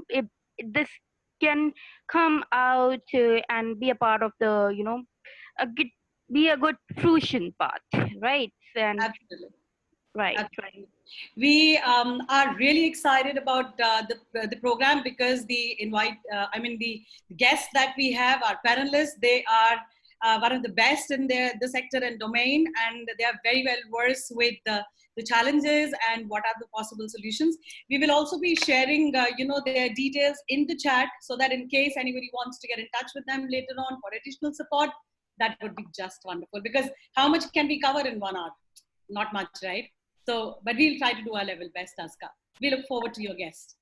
if this can come out and be a part of the, a good, be a good fruition path, right? And Absolutely. right, right. Absolutely. We are really excited about the program because the guests that we have, our panelists, they are one of the best in the sector and domain, and they are very well versed with the challenges and what are the possible solutions. We will also be sharing, their details in the chat so that in case anybody wants to get in touch with them later on for additional support, that would be just wonderful. Because how much can we cover in 1 hour? Not much, right? So, but we'll try to do our level best, Aska. We look forward to your guest.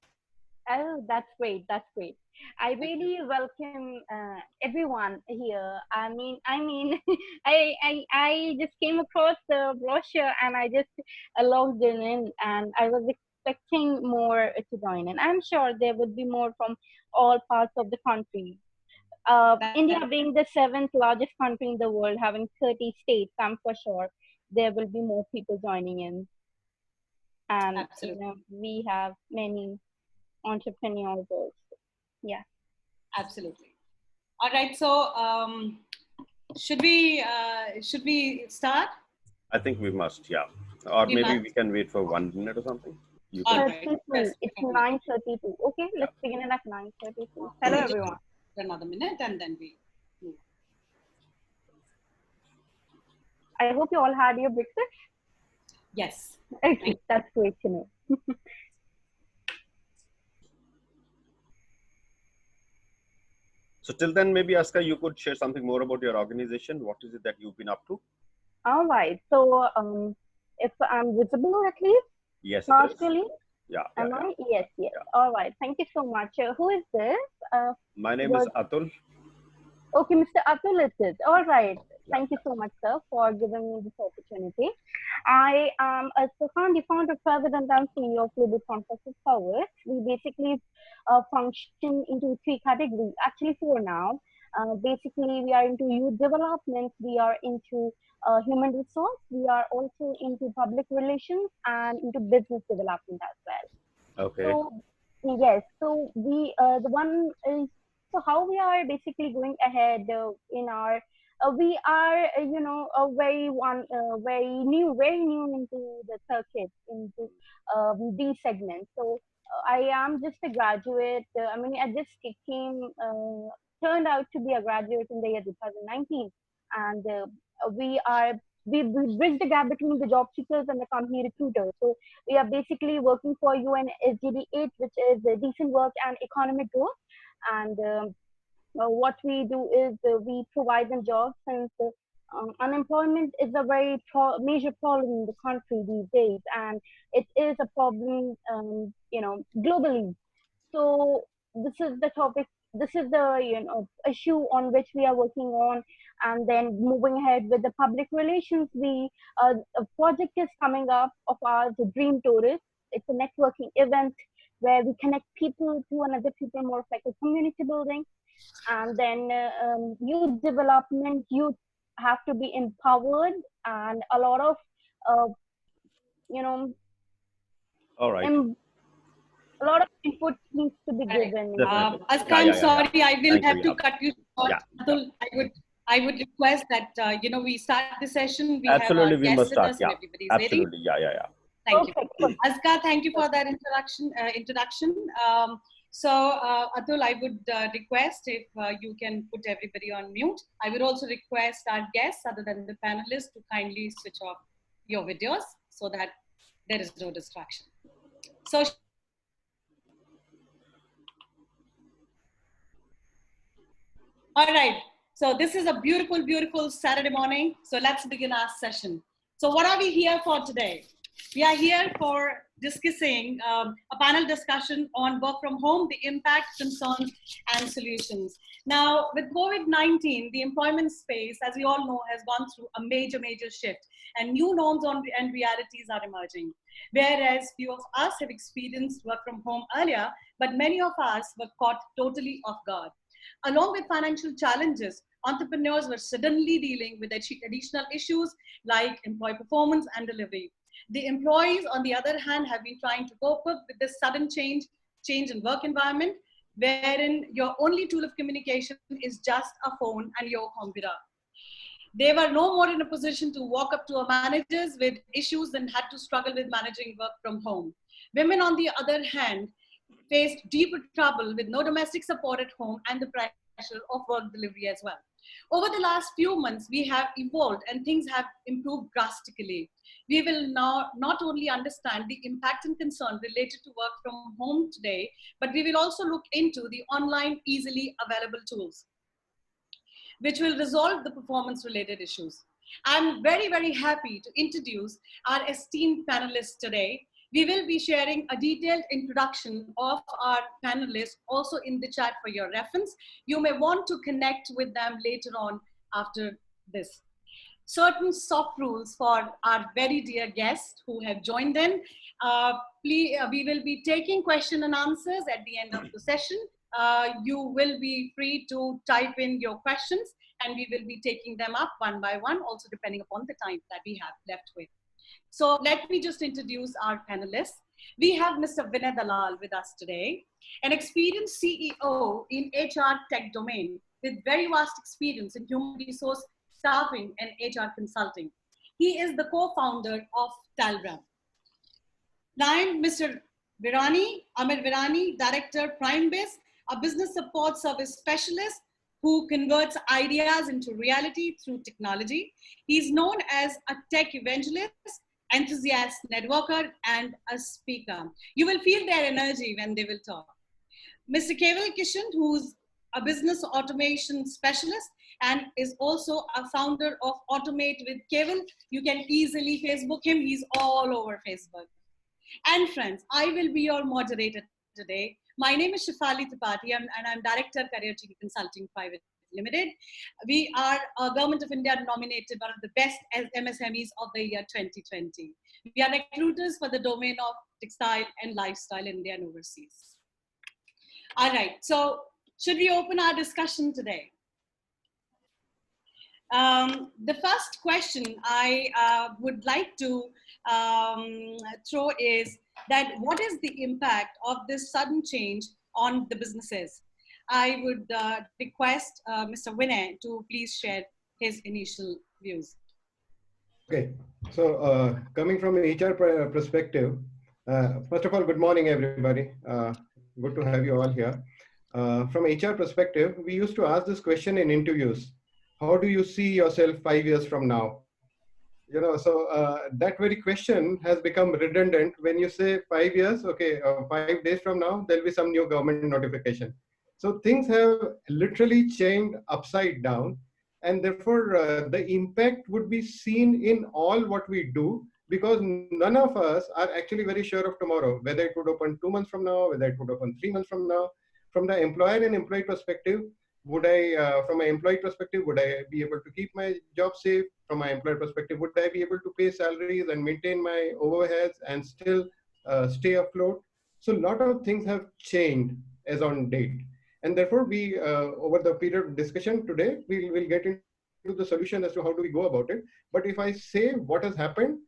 Oh, that's great. That's great. I Thank you. really welcome everyone here. I mean, I just came across the brochure and I just logged in, and I was expecting more to join in. I'm sure there would be more from all parts of the country. That, India being the seventh largest country in the world, having 30 states, I'm for sure there will be more people joining in. And absolutely. we have many entrepreneurs also. Yeah. Absolutely. All right. So, should we start? I think we must, yeah. Or We maybe we must. can wait for 1 minute or something. You can. All right. 32. Yes, It's definitely. 9:32. Okay, Yeah. let's begin it at 9:32. Hello, We just everyone. another minute and then we move. I hope you all had your breakfast. Yes. Okay, that's great to know. So till then, maybe Aska, you could share something more about your organization. What is it that you've been up to? All right. So, if I'm visible at least Yes, it is. partially, Yeah, yeah, am yeah, I? Yes, yes. yeah. All right. Thank you so much. Who is this? My name is Was Atul. Okay, Mr. Atul, it is. All right. Yeah, Thank you so much, sir, for giving me this opportunity. I am Sukhan, the founder, president, and CEO of Global Contracted Powers. We basically function into three categories, actually four now. Basically, we are into youth development, we are into human resource, we are also into public relations and into business development as well. okay. So yes, so the one is, so how we are basically going ahead in our we are very new into the circuit, into these segments. So I am just a graduate. I just came turned out to be a graduate in the year 2019, and we are we bridge the gap between the job seekers and the company recruiters. So we are basically working for you and SGD 8, which is decent work and economic growth. And what we do is we provide them jobs, since unemployment is a very major problem in the country these days, and it is a problem, globally. So this is the topic. This is the issue on which we are working on, and then moving ahead with the public relations. A project is coming up of ours, the Dream Tourist. It's a networking event where we connect people to another people, more of like a community building. And then youth development. Youth have to be empowered, and a lot of uh, you know All right. em- a lot of input needs to be Correct. given in this. Definitely. Aska, Yeah, I'm yeah, yeah, yeah. sorry, I will Thank you. have to Yeah, cut you short. yeah, yeah. Atul, I would request that we start the session. We have our Absolutely, we guests must with start. us and Yeah, everybody is waiting. absolutely. Yeah, yeah, yeah. Thank you. Perfect. Perfect. Aska, thank you for that introduction. Atul, I would request if you can put everybody on mute. I would also request our guests, other than the panelists, to kindly switch off your videos so that there is no distraction. So, all right. So this is a beautiful, beautiful Saturday morning. So let's begin our session. So what are we here for today? We are here for discussing a panel discussion on work from home, the impact, concerns, and solutions. Now, with COVID-19, the employment space, as we all know, has gone through a major, major shift, and new norms and realities are emerging. Whereas few of us have experienced work from home earlier, but many of us were caught totally off guard. Along with financial challenges, entrepreneurs were suddenly dealing with additional issues like employee performance and delivery. The employees, on the other hand, have been trying to cope up with this sudden change change in work environment, wherein your only tool of communication is just a phone and your computer. They were no more in a position to walk up to a managers with issues and had to struggle with managing work from home. Women, on the other hand, faced deeper trouble with no domestic support at home and the pressure of work delivery as well. Over the last few months, we have evolved and things have improved drastically. We will now not only understand the impact and concern related to work from home today, but we will also look into the online easily available tools which will resolve the performance related issues. I'm very, very happy to introduce our esteemed panelists today. We will be sharing a detailed introduction of our panelists also in the chat for your reference. You may want to connect with them later on after this. Certain soft rules for our very dear guests who have joined in. We will be taking question and answers at the end of the session. You will be free to type in your questions and we will be taking them up one by one, also depending upon the time that we have left with. So let me just introduce our panelists. We have Mr. Vinay Dalal with us today, an experienced CEO in HR tech domain with very vast experience in human resource staffing and HR consulting. He is the co-founder of Talbra. Now, Mr. Amir Virani, Director PrimeBiz, a business support service specialist who converts ideas into reality through technology. He's known as a tech evangelist, enthusiast, networker, and a speaker. You will feel their energy when they will talk. Mr. Keval Kishan, who's a business automation specialist and is also a founder of Automate with Keval. You can easily Facebook him. He's all over Facebook. And friends, I will be your moderator today. My name is Shifali Tripathi and I'm Director, Career TV Consulting Private Limited. We are a Government of India nominated one of the best MSMEs of the year 2020. We are recruiters for the domain of textile and lifestyle in India and overseas. All right, so should we open our discussion today? The first question I would like to throw is that what is the impact of this sudden change on the businesses? I would request Mr. Vinay to please share his initial views. Okay, so coming from an HR perspective, first of all, good morning, everybody. Good to have you all here. From HR perspective, we used to ask this question in interviews. How do you see yourself 5 years from now? You know, so that very question has become redundant when you say 5 years, okay, 5 days from now, there'll be some new government notification. So things have literally changed upside down, and therefore the impact would be seen in all what we do, because none of us are actually very sure of tomorrow, whether it would open 2 months from now, whether it would open 3 months from now. From the employer and employee perspective, would I, from an employee perspective, would I be able to keep my job safe? From my employer perspective, would I be able to pay salaries and maintain my overheads and still stay afloat? So a lot of things have changed as on date. And therefore, we, over the period of discussion today, we will get into the solution as to how do we go about it. But if I say what has happened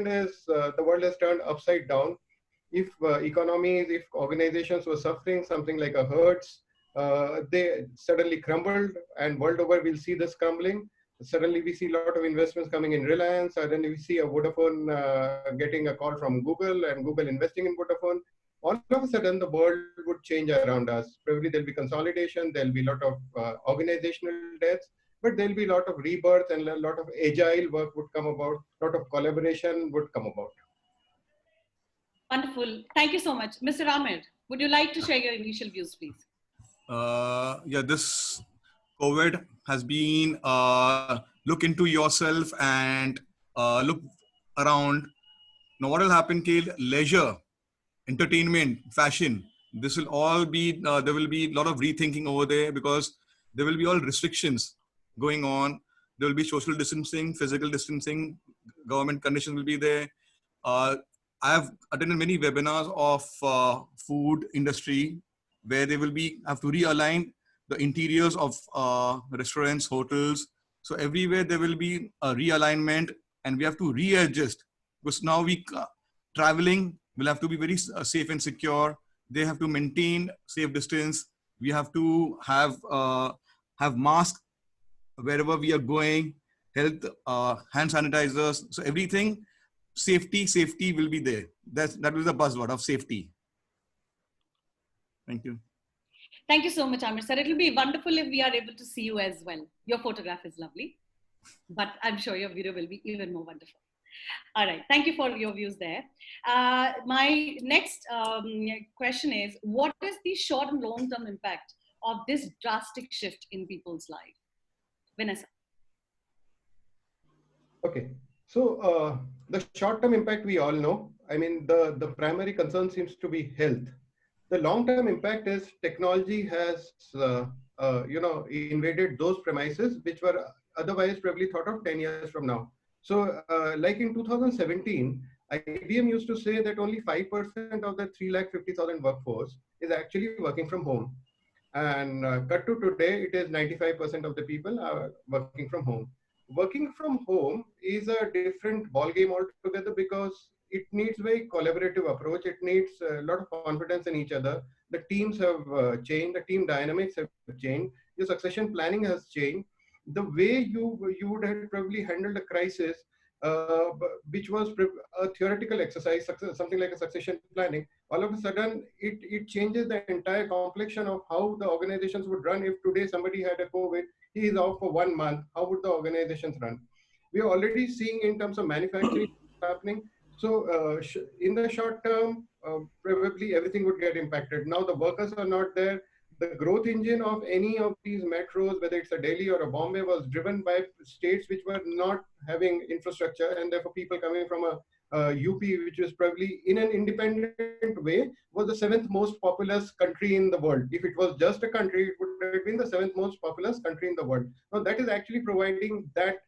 is the world has turned upside down. If economies, if organizations were suffering something like a Hertz, they suddenly crumbled, and world over we'll see this crumbling. Suddenly we see a lot of investments coming in Reliance. Suddenly we see a Vodafone getting a call from Google and Google investing in Vodafone. All of a sudden the world would change around us. Probably there'll be consolidation, there'll be a lot of organizational deaths, but there'll be a lot of rebirth and a lot of agile work would come about, a lot of collaboration would come about. Wonderful. Thank you so much. Mr. Ahmed, would you like to share your initial views, please? Yeah, this COVID has been look into yourself and look around. Now, what will happen? Leisure, entertainment, fashion. This will all be. There will be a lot of rethinking over there because there will be all restrictions going on. There will be social distancing, physical distancing. Government conditions will be there. I have attended many webinars of food industry where they will be have to realign the interiors of restaurants, hotels. So everywhere there will be a realignment, and we have to readjust because now traveling will have to be very safe and secure. they have to maintain safe distance. We have to have masks wherever we are going, health, hand sanitizers. So everything, safety will be there. That was the buzzword of safety. Thank you. Thank you so much, Amir sir. It will be wonderful if we are able to see you as well. Your photograph is lovely, but I'm sure your video will be even more wonderful. All right. Thank you for your views there. My next question is, what is the short and long-term impact of this drastic shift in people's life? Vanessa. Okay. So the short-term impact we all know. I mean, the primary concern seems to be health. The long-term impact is technology has invaded those premises which were otherwise probably thought of 10 years from now. So like in 2017, IBM used to say that only 5% of the 350,000 workforce is actually working from home. And cut to today, it is 95% of the people are working from home. Working from home is a different ball game altogether because it needs very collaborative approach. It needs a lot of confidence in each other. The teams have changed. The team dynamics have changed. Your succession planning has changed. The way you would have probably handled a crisis, which was a theoretical exercise, something like a succession planning. All of a sudden, it changes the entire complexion of how the organizations would run. If today somebody had a COVID, he is off for 1 month, how would the organizations run? We are already seeing in terms of manufacturing happening. So in the short term, probably everything would get impacted. Now the workers are not there. The growth engine of any of these metros, whether it's a Delhi or a Bombay, was driven by states which were not having infrastructure, and therefore people coming from a UP, which was probably in an independent way, was the seventh most populous country in the world. If it was just a country, it would have been the seventh most populous country in the world. Now that is actually providing that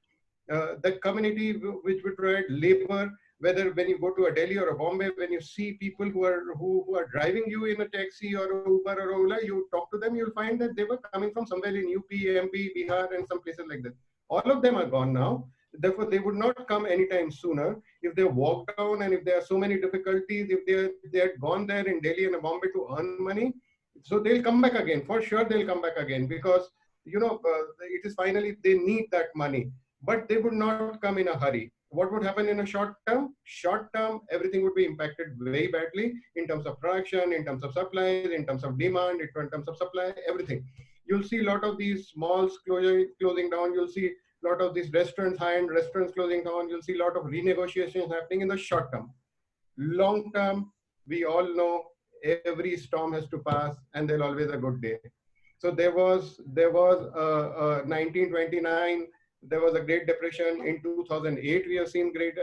community which would provide labor. Whether when you go to a Delhi or a Bombay, when you see people who are driving you in a taxi or a Uber or Ola, you talk to them, you'll find that they were coming from somewhere in UP, MP, Bihar, and some places like that. All of them are gone now. Therefore, they would not come anytime sooner. If they walk down and if there are so many difficulties, if they had gone there in Delhi and Bombay to earn money, so they'll come back again. For sure, they'll come back again because it is finally they need that money, but they would not come in a hurry. What would happen in a short term? Short term, everything would be impacted very badly in terms of production, in terms of supplies, in terms of demand, in terms of supply, everything. You'll see a lot of these malls closing down. You'll see a lot of these restaurants, high-end restaurants closing down. You'll see a lot of renegotiations happening in the short term. Long term, we all know every storm has to pass and there's always a good day. So there was 1929, there was a Great Depression. In 2008, we have seen great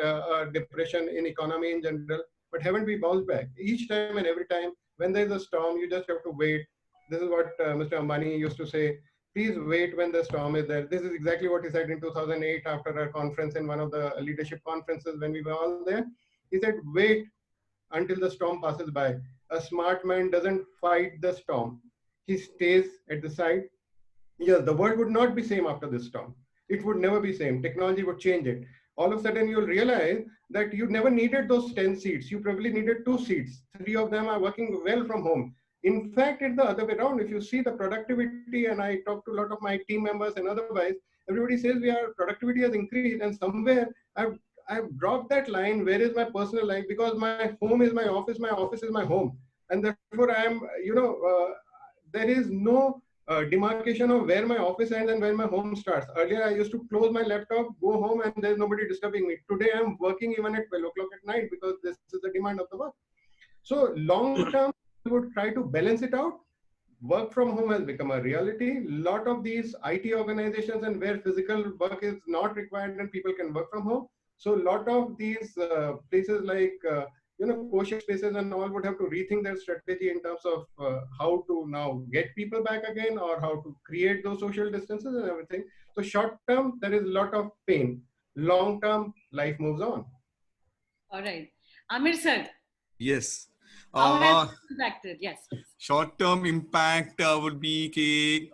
depression in economy in general, but haven't we bounced back? Each time and every time, when there's a storm, you just have to wait. This is what Mr. Ambani used to say, please wait when the storm is there. This is exactly what he said in 2008 after our conference, in one of the leadership conferences when we were all there. He said, wait until the storm passes by. A smart man doesn't fight the storm. He stays at the side. Yes, the world would not be same after this storm. It would never be same. Technology would change it. All of a sudden, you'll realize that you never needed those 10 seats. You probably needed 2 seats. 3 of them are working well from home. In fact, it's the other way around. If you see the productivity, and I talk to a lot of my team members and otherwise, everybody says productivity has increased, and somewhere I've dropped that line. Where is my personal life? Because my home is my office is my home, and therefore there is no demarcation of where my office ends and where my home starts. Earlier, I used to close my laptop, go home, and there's nobody disturbing me. Today, I'm working even at 12 o'clock at night because this is the demand of the work. So long term, we would try to balance it out. Work from home has become a reality. A lot of these IT organizations and where physical work is not required and people can work from home. So a lot of these places like co-share spaces and all would have to rethink their strategy in terms of how to now get people back again or how to create those social distances and everything. So short term, there is a lot of pain. Long term, life moves on. All right. Amir sir. Yes. How has it impacted? Yes. Short-term impact would be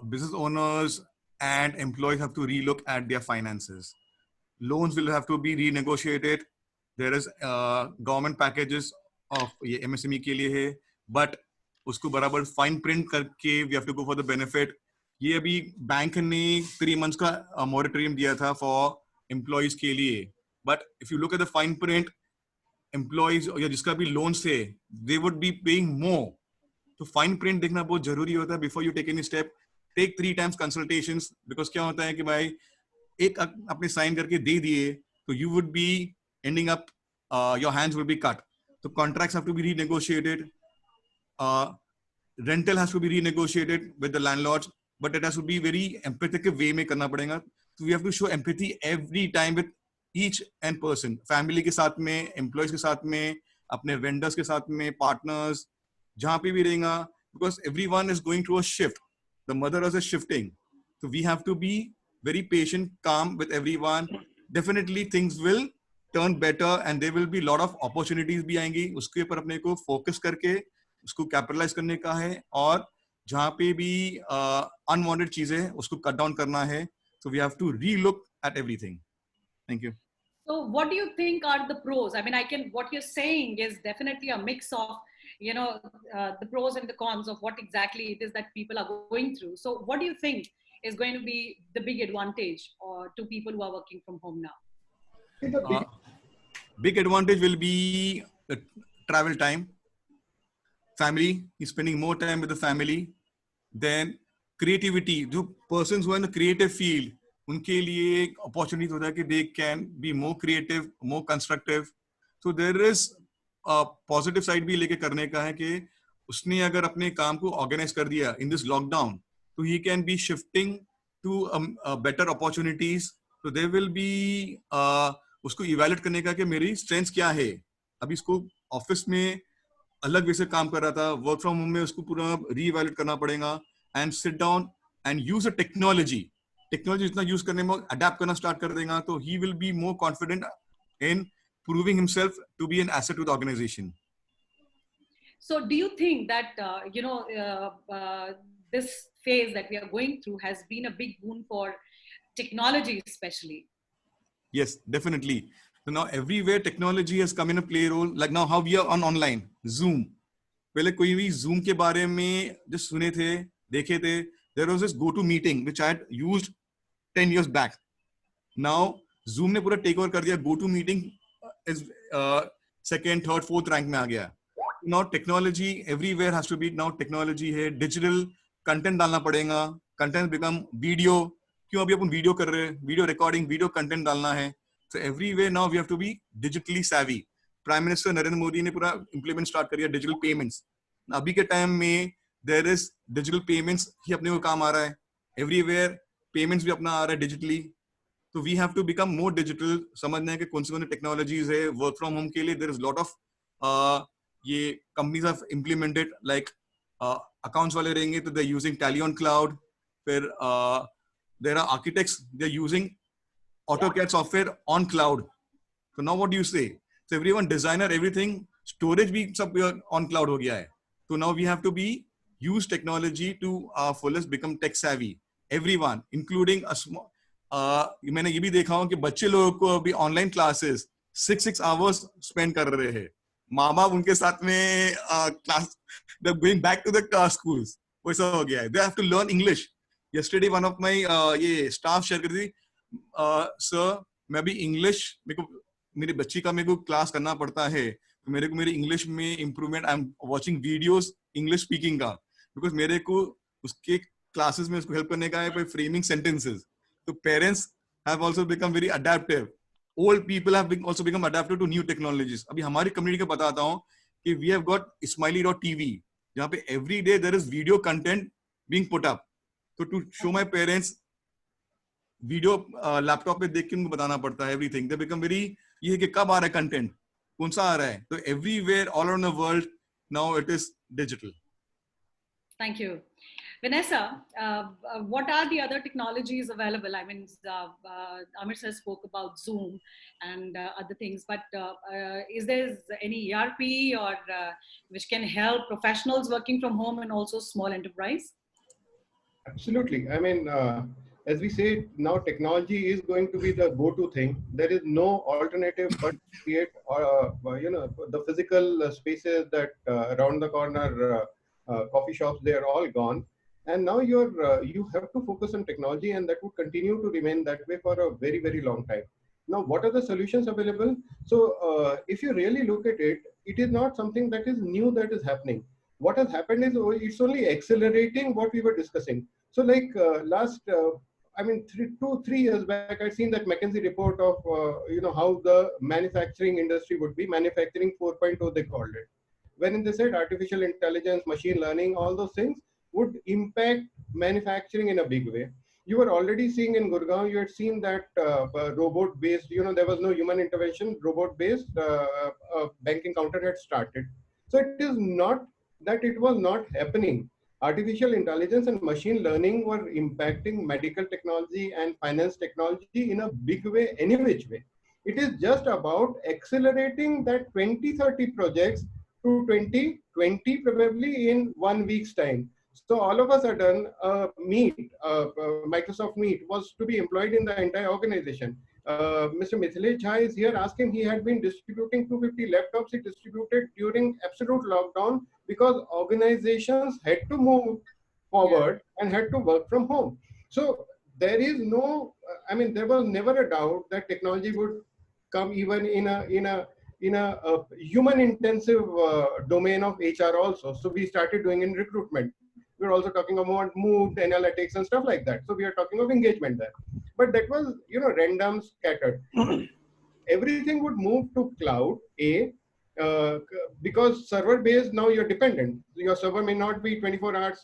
business owners and employees have to relook at their finances. Loans will have to be renegotiated. There is government packages of ये MSME के लिए है, but उसको बराबर fine print करके we have to go for the benefit. ये अभी bank ने 3 months का मॉरेटोरियम दिया था फॉर एम्प्लॉयज के लिए, but if you look at the fine print, employees या जिसका भी लोन्स थे, they would be paying more. तो फाइन प्रिंट देखना बहुत जरूरी होता है before you take any step. Take 3 times consultations, because क्या होता है कि भाई एक अपने साइन करके दे दिए तो you would be ending up, your hands will be cut. तो contracts have to be renegotiated, rental has to be renegotiated with the landlords, but it has to be very empathetic way में करना पड़ेगा. So we have to show empathy every time with each and person. Family के साथ में, employees के साथ में, अपने vendors के साथ में, partners, जहाँ पे भी रहेगा, because everyone is going through a shift. The mothers is shifting. So we have to be very patient, calm with everyone. Definitely things will turn better and there will be lot of opportunities भी आएंगी. उसके ऊपर अपने को focus करके उसको capitalise करने का है, और जहां पे भी अनवांटेड चीजें हैं उसको कट डाउन करना है. So we have to relook at everything. Thank you. So what do you think are the pros? I mean, what you're saying is definitely a mix of, the pros and the cons of what exactly it is that people are going through. So what do you think is going to be the big advantage to people who are working from home now? Big advantage will be the travel time. Family, he's spending more time with the family. Then creativity, जो persons who are in the creative field, उनके लिए एक opportunity होता है कि they can be more creative, more constructive. So there is a positive side भी लेके करने का है कि उसने अगर अपने काम को organize कर दिया in this lockdown, तो he can be shifting to better opportunities. So there will be उसको evaluate करने का कि मेरी strengths क्या है. अभी इसको office में अलग वे से काम कर रहा था, वर्क फ्रॉम होम में उसको पूरा रीवैल्यूएट करना पड़ेगा and sit down and use a technology. Technology इतना यूज करने में अडेप्ट करना स्टार्ट कर देगा तो he will be more confident in proving himself to be an asset to the organization. So do you think that this phase that we are going through has been a big boon for technology especially? Yes, definitely. So now everywhere technology has come in a play role. Like now how we are on online, Zoom. पहले कोई भी Zoom के बारे में जो सुने थे, देखे थे, there was this go-to meeting which I had used 10 years back. Now Zoom ने पूरा take over कर दिया. Go-to meeting is second, third, fourth rank में आ गया. Now technology everywhere has to be now technology है. Digital content डालना पड़ेगा. Content become video. क्यों अभी अपन वीडियो कर रहे हैं, वीडियो रिकॉर्डिंग, वीडियो कंटेंट डालना है. So everywhere now we have to be digitally savvy. Prime Minister Narendra Modi ने पूरा implement start कर दिया digital payments. अभी के टाइम में there is digital payments ही अपने को काम आ रहा है. Everywhere payments भी अपना आ रहा है digitally. So we have to become more digital. समझना है कि कौन सी technologies है work from home के लिए. There is lot of ये companies have implemented like accounts वाले रहेंगे तो they're using Tally on cloud. फिर there are architects, they're using AutoCAD software on cloud. So now what do you say? So everyone, designer, everything, storage भी सब on cloud हो गया है. So now we have to be use technology to our fullest, become tech savvy. Everyone, including a small. मैंने ये भी देखा हूँ कि बच्चे लोगों को अभी ऑनलाइन क्लासेस 6 hours स्पेंड कर रहे हैं. माँ बाप उनके साथ में class, they're going back to the schools. वैसा हो गया है. They have to learn English. Yesterday one of my ये staff शेयर कर रही थी, सर मैं अभी इंग्लिश, मेरे को मेरी बच्ची का मेरे को क्लास करना पड़ता है तो मेरे को मेरी इंग्लिश में improvement, I am watching videos English speaking का, बिकॉज मेरे को उसके क्लासेस में उसको हेल्प करने का है बाय फ्रेमिंग सेंटेंसेस. तो parents have also become very adaptive. Old people have also become adaptive to new technologies. अभी हमारी कम्युनिटी का बताता हूँ कि वी हैव गॉट smiley.tv जहाँ पे every day there is video content being put up. तो to show my parents video laptop पे देख के उनको बताना पड़ता है एवरीथिंग. दे बिकम वेरी, ये है कि कब आ रहा है कंटेंट, कौन सा आ रहा है. तो everywhere all around the world now it is digital. Thank you. Vanessa, what are the other technologies available? I mean, Amir sir spoke about Zoom and other things, but is there any ERP or which can help professionals working from home and also small enterprise? Absolutely. I mean, as we say now, technology is going to be the go-to thing. There is no alternative but create, the physical spaces that around the corner, coffee shops, they are all gone. And now you have to focus on technology, and that would continue to remain that way for a very, very long time. Now, what are the solutions available? So, if you really look at it, it is not something that is new that is happening. What has happened is it's only accelerating what we were discussing. So, like I mean, 2-3 years back, I'd seen that McKinsey report of how the manufacturing industry would be. Manufacturing 4.0, they called it, wherein they said artificial intelligence, machine learning, all those things would impact manufacturing in a big way. You were already seeing in Gurgaon, you had seen that robot-based, there was no human intervention, robot-based banking counter had started. So it is not that it was not happening. Artificial intelligence and machine learning were impacting medical technology and finance technology in a big way, any which way. It is just about accelerating that 2030 projects to 2020, probably in 1 week's time. So all of a sudden, Microsoft Meet was to be employed in the entire organization. Mr. Mithile Jha is here. Ask him. He had been distributing 250 laptops. He distributed during absolute lockdown because organizations had to move forward and had to work from home. So there is no, there was never a doubt that technology would come even in a human intensive domain of HR also. So we started doing in recruitment. We're also talking about mood analytics and stuff like that. So we are talking of engagement there. But that was, random, scattered. Everything would move to cloud, because server based, now you're dependent. Your server may not be 24 hours,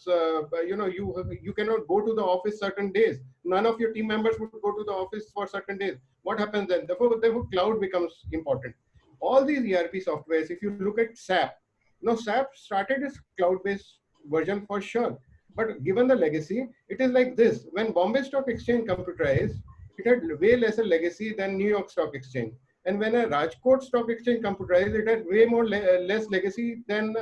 you cannot go to the office certain days. None of your team members would go to the office for certain days. What happens then? Therefore cloud becomes important. All these ERP softwares, if you look at SAP, now SAP started its cloud-based version for sure. But given the legacy, it is like this. When Bombay Stock Exchange computerized, it had way lesser legacy than New York Stock Exchange. And when a Rajkot Stock Exchange computerized, it had way more less legacy than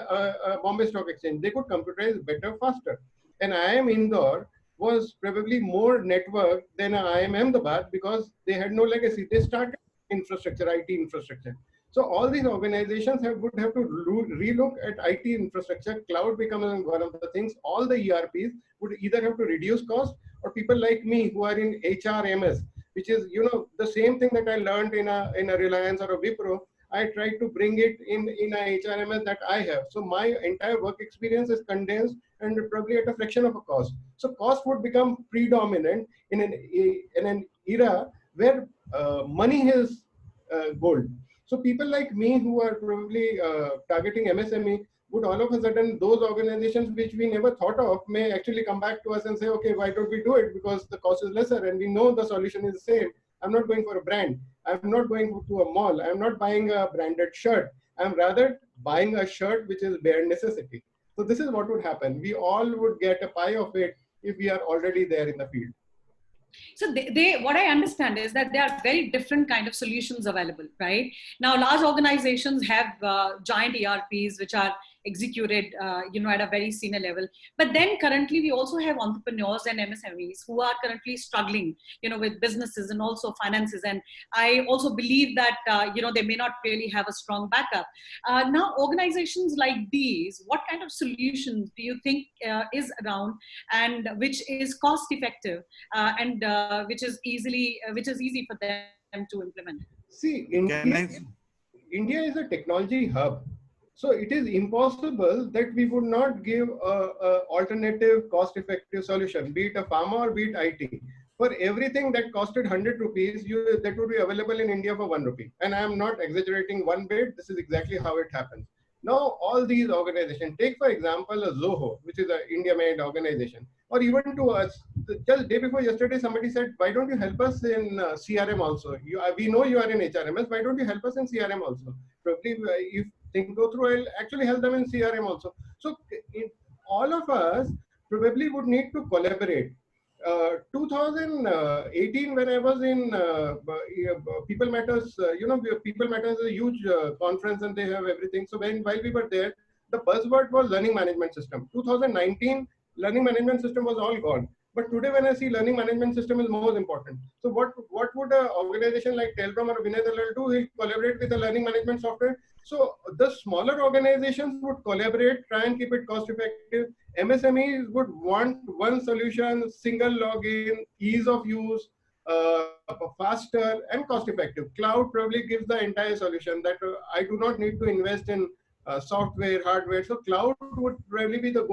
Bombay Stock Exchange. They could computerize better, faster. And IIM Indore was probably more network than IIM Ahmedabad because they had no legacy. They started infrastructure, IT infrastructure. So all these organizations would have to relook at IT infrastructure. Cloud becomes one of the things. All the ERPs would either have to reduce cost, or people like me who are in HRMS, which is the same thing that I learned in a Reliance or a Wipro. I tried to bring it in a HRMS that I have. So my entire work experience is condensed and probably at a fraction of a cost. So cost would become predominant in an era where money is gold. So people like me who are probably targeting MSME would all of a sudden, those organizations which we never thought of may actually come back to us and say, okay, why don't we do it? Because the cost is lesser and we know the solution is the same. I'm not going for a brand. I'm not going to a mall. I'm not buying a branded shirt. I'm rather buying a shirt which is bare necessity. So this is what would happen. We all would get a pie of it if we are already there in the field. So what I understand is that there are very different kind of solutions available, right? Now, large organizations have giant ERPs which are executed, at a very senior level. But then currently we also have entrepreneurs and MSMEs who are currently struggling, with businesses and also finances. And I also believe that, they may not really have a strong backup. Now, organizations like these, what kind of solutions do you think is around and which is cost effective and which is easy for them to implement? See, India is a technology hub. So it is impossible that we would not give a alternative cost-effective solution, be it a pharma or be it IT. For everything that costed 100 rupees, that would be available in India for 1 rupee. And I am not exaggerating one bit. This is exactly how it happens. Now, all these organizations, take for example, a Zoho, which is an India-made organization, or even to us, just day before yesterday, somebody said, why don't you help us in CRM also? We know you are in HRMS, why don't you help us in CRM also? Probably if things go through, I'll actually help them in CRM also. So all of us probably would need to collaborate. 2018, when I was in People Matters, People Matters is a huge conference and they have everything. So while we were there, the buzzword was learning management system. 2019, learning management system was all gone. But today, when I see learning management system is most important. So what would an organization like Telkom or Vinay Dalal do? He'll collaborate with the learning management software. So the smaller organizations would collaborate, try and keep it cost effective. MSMEs would want one solution, single login, ease of use, faster and cost effective. Cloud probably gives the entire solution that I do not need to invest in software, hardware. So cloud would probably be the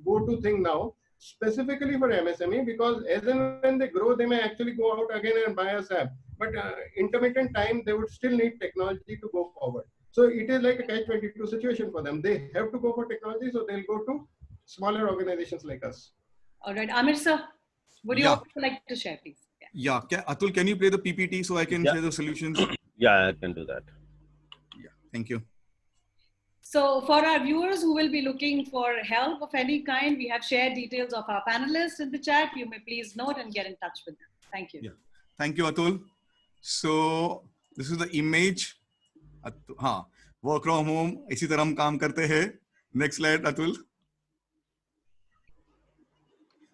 go-to thing now, specifically for MSME, because as and when they grow, they may actually go out again and buy a SAP. But intermittent time, they would still need technology to go forward. So it is like a catch-22 situation for them. They have to go for technology, so they'll go to smaller organizations like us. All right, Amir sir, would you also like to share, please? Yeah. Atul, can you play the PPT so I can share the solutions? Yeah, I can do that. Yeah, thank you. So for our viewers who will be looking for help of any kind, we have shared details of our panelists in the chat. You may please note and get in touch with them. Thank you. Yeah. Thank you, Atul. So this is the image. हाँ, work from home. इसी तरह हम काम करते हैं. Next slide, Atul.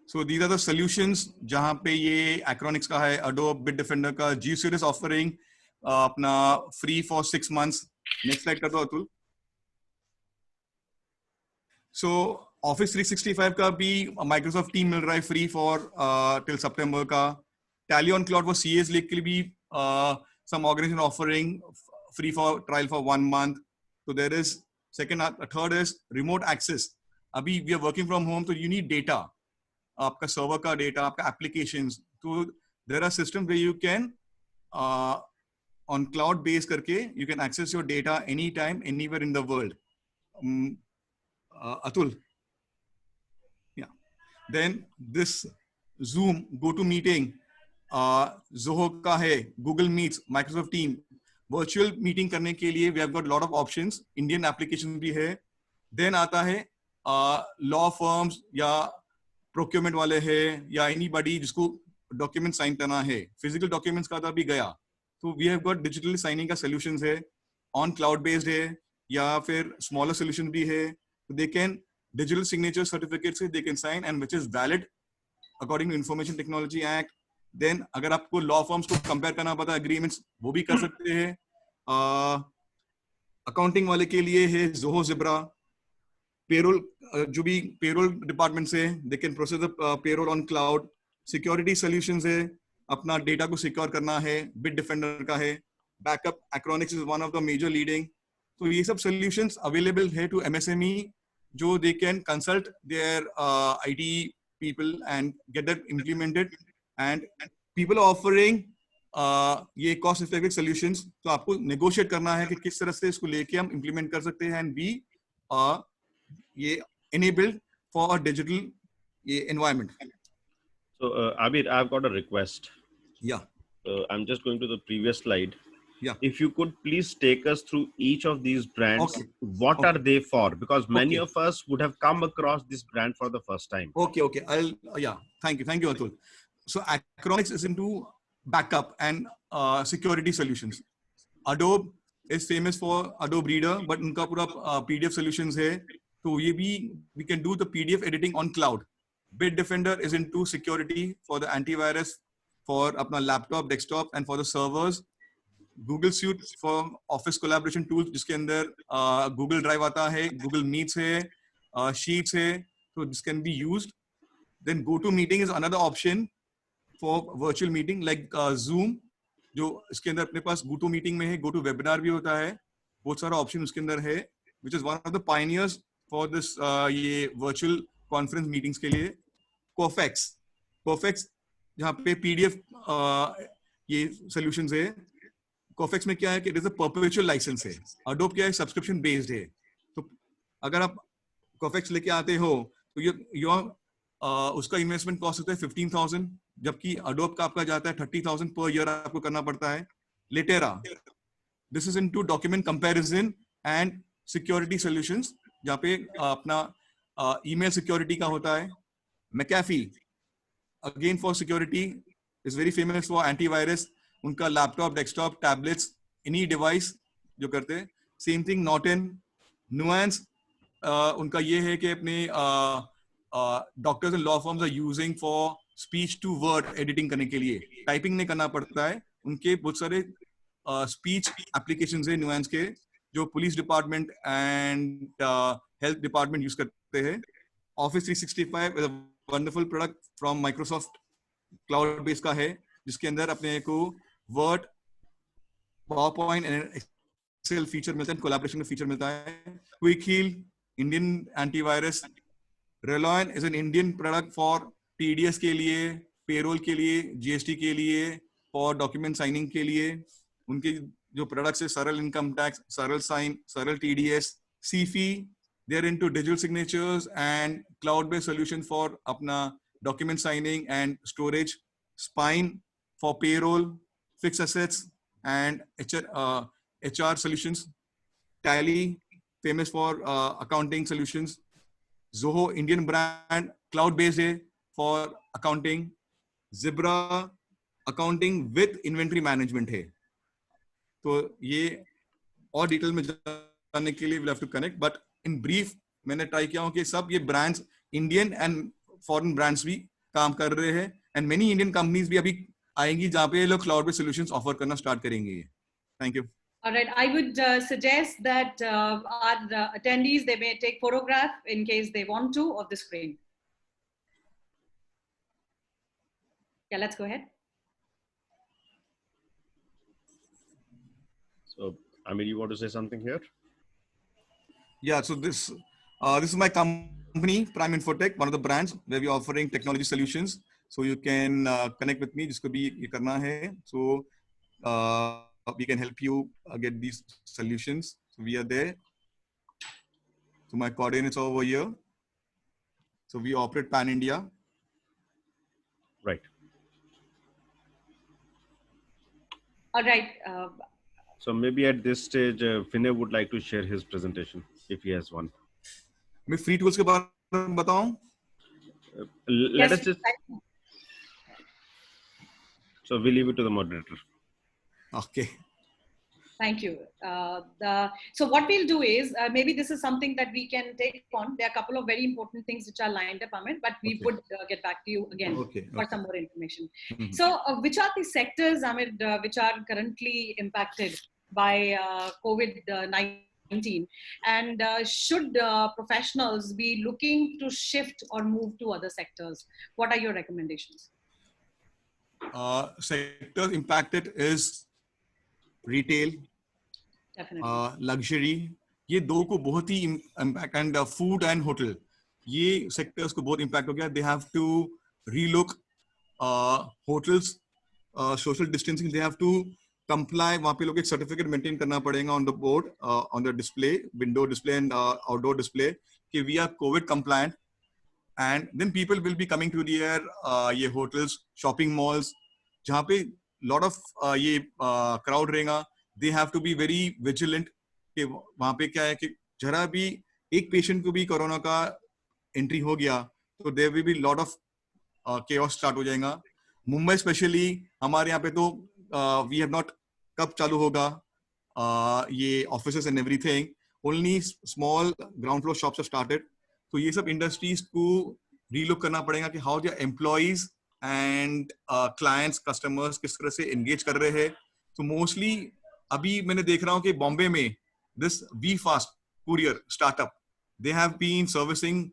So these are the solutions जहाँ पे ये Acronix का है, Adobe, Bitdefender का, G Series offering अपना free for 6 months. Next slide कर दो अतुल. So Office 365 का भी Microsoft Team मिल रहा है free for till September का. Tally on Cloud for CAs के लिए भी some organization offering free for trial for 1 month. So there is third is remote access. अभी we are working from home, so you need data. आपका server का data, आपका applications. So there are systems where you can on cloud based करके you can access your data anytime, anywhere in the world. Atul. Yeah. Then this Zoom, GoToMeeting, Zoho का है, Google Meets, Microsoft Team. Virtual meeting करने के लिए we have got a lot of options. Indian applications भी है. Then आता है law firms या procurement वाले है या anybody जिसको document sign करना है. Physical documents का था भी गया. So we have got digital signing का solutions है. On cloud based है या फिर smaller solutions भी है. So they can digital signature certificates they can sign and which is valid according to Information Technology Act. Then अगर आपको law firms को compare करना पता agreements वो भी कर सकते हैं. Accounting वाले के लिए है Zoho Zebra. Payroll जो भी payroll department से they can process the payroll on cloud. Security solutions है अपना data को secure करना है. Bitdefender का है. Backup Acronix is one of the major leading. So ये सब solutions available है to MSME जो they can consult their IT people and get that implemented. And people are offering ये cost effective solutions. तो आपको negotiate करना है कि किस तरह से इसको लेके हम implement कर सकते हैं and be ये enabled for a digital environment. So Abir, I've got a request. Yeah. I'm just going to the previous slide. Yeah. If you could please take us through each of these brands. Okay. What are they for? Because many Okay. of us would have come across this brand for the first time. Okay. Thank you, Atul. So Acronix is into backup and security solutions. Adobe is famous for Adobe Reader, but उनका पूरा PDF solutions है. तो ये भी we can do the PDF editing on cloud. Bitdefender is into security for the antivirus for अपना laptop, desktop and for the servers. Google Suite for office collaboration tools जिसके अंदर Google Drive आता है, Google Meets है, Sheets है, so this can be used. Then GoToMeeting is another option for virtual meeting like Zoom, जो इसके अंदर अपने पास GoToMeeting में है, GoToWebinar भी होता है, बहुत सारा option उसके अंदर है, which is one of the pioneers for this ये virtual conference meetings के लिए. Perfex जहाँ पे PDF ये solutions है. Cofex में क्या है कि it is a perpetual license है. Adobe क्या है subscription based है. तो अगर आप Cofex लेके आते हो तो उसका investment cost होता है 15,000 जबकि Adobe का आपका जाता है 30,000 per year आपको करना पड़ता है. Litera, this is into document comparison and security solutions जहाँ पे अपना email security का होता है. McAfee, again for security, is very famous for antivirus. उनका laptop, desktop, tablets, any device जो करते हैं. सेम थिंग नॉर्टन, नुएंस उनका ये है कि अपने doctors and law firms are using for speech to word editing करने के लिए टाइपिंग नहीं करना पड़ता है. उनके बहुत सारे स्पीच एप्लीकेशंस है नुआंस के जो police department and health department use करते हैं. Office 365 is a wonderful product from Microsoft cloud base का है जिसके अंदर अपने को Word PowerPoint and Excel feature मिलता है, कोलैबोरेशन का फीचर मिलता है. Quick Heal Indian antivirus. Relyon is an Indian product for TDS के लिए, पेरोल के लिए, जीएसटी के लिए, फॉर डॉक्यूमेंट साइनिंग के लिए. उनके जो प्रोडक्ट्स है सरल इनकम टैक्स, सरल साइन, सरल TDS. सीफी they are into digital signatures and cloud based solution for अपना document signing and storage. Spine for payroll, fixed assets and HR solutions. Tally famous for accounting solutions. Zoho Indian brand cloud based है for accounting. Zebra accounting with inventory management है. तो ये और detail में जानने के लिए we'll have to connect, but in brief मैंने ट्राई किया हूं कि सब ये brands Indian and foreign brands भी काम कर रहे हैं एंड मेनी इंडियन कंपनीज भी अभी आएंगी जहां पे ये लोग क्लाउड बेस्ड सॉल्यूशंस ऑफर करना स्टार्ट करेंगे. Thank you. All right, I would suggest that our attendees, they may take photograph in case they want to of the screen. Yeah, let's go ahead. So, Amir, you want to say something here? Yeah, so this is my company, Prime Infotech, one of the brands where we're offering technology solutions. So you can connect with me. जिसको भी ये करना है, so we can help you get these solutions. So we are there. So my coordinates are over here. So we operate pan India. Right. All right. So maybe at this stage, Vinay would like to share his presentation if he has one. मैं free tools के बारे में बताऊं? Let us just. So we leave it to the moderator. Okay. Thank you. So what we'll do is, maybe this is something that we can take on. There are a couple of very important things which are lined up, Amit, but we would get back to you again for some more information. Mm-hmm. So which are the sectors, Amit, which are currently impacted by COVID-19? And should professionals be looking to shift or move to other sectors? What are your recommendations? Sectors impacted is retail, luxury. ये दो को बहुत ही impact, and food and hotel, ये sectors को बहुत impact हो गया. They have to relook hotels, social distancing. They have to comply. वहाँ पे लोग एक certificate maintain करना पड़ेगा on the board, on the display, window display and outdoor display कि we are COVID compliant. And then people will be coming to their ये hotels, shopping malls, जहाँ पे lot of ये crowd रहेगा. They have to be very vigilant कि वहाँ पे क्या है कि जरा भी एक पेशेंट को भी कोरोना का एंट्री हो गया तो there will be lot of chaos start हो जाएगा. मुंबई स्पेशली हमारे यहाँ पे तो we have not कब चालू होगा ये offices and everything. Only small ground floor shops have started. तो ये सब इंडस्ट्रीज को रीलुक करना पड़ेगा कि how their employees and clients, customers किस तरह से एंगेज कर रहे हैं. तो मोस्टली अभी मैंने देख रहा हूँ कि बॉम्बे में this we fast courier startup, they have been servicing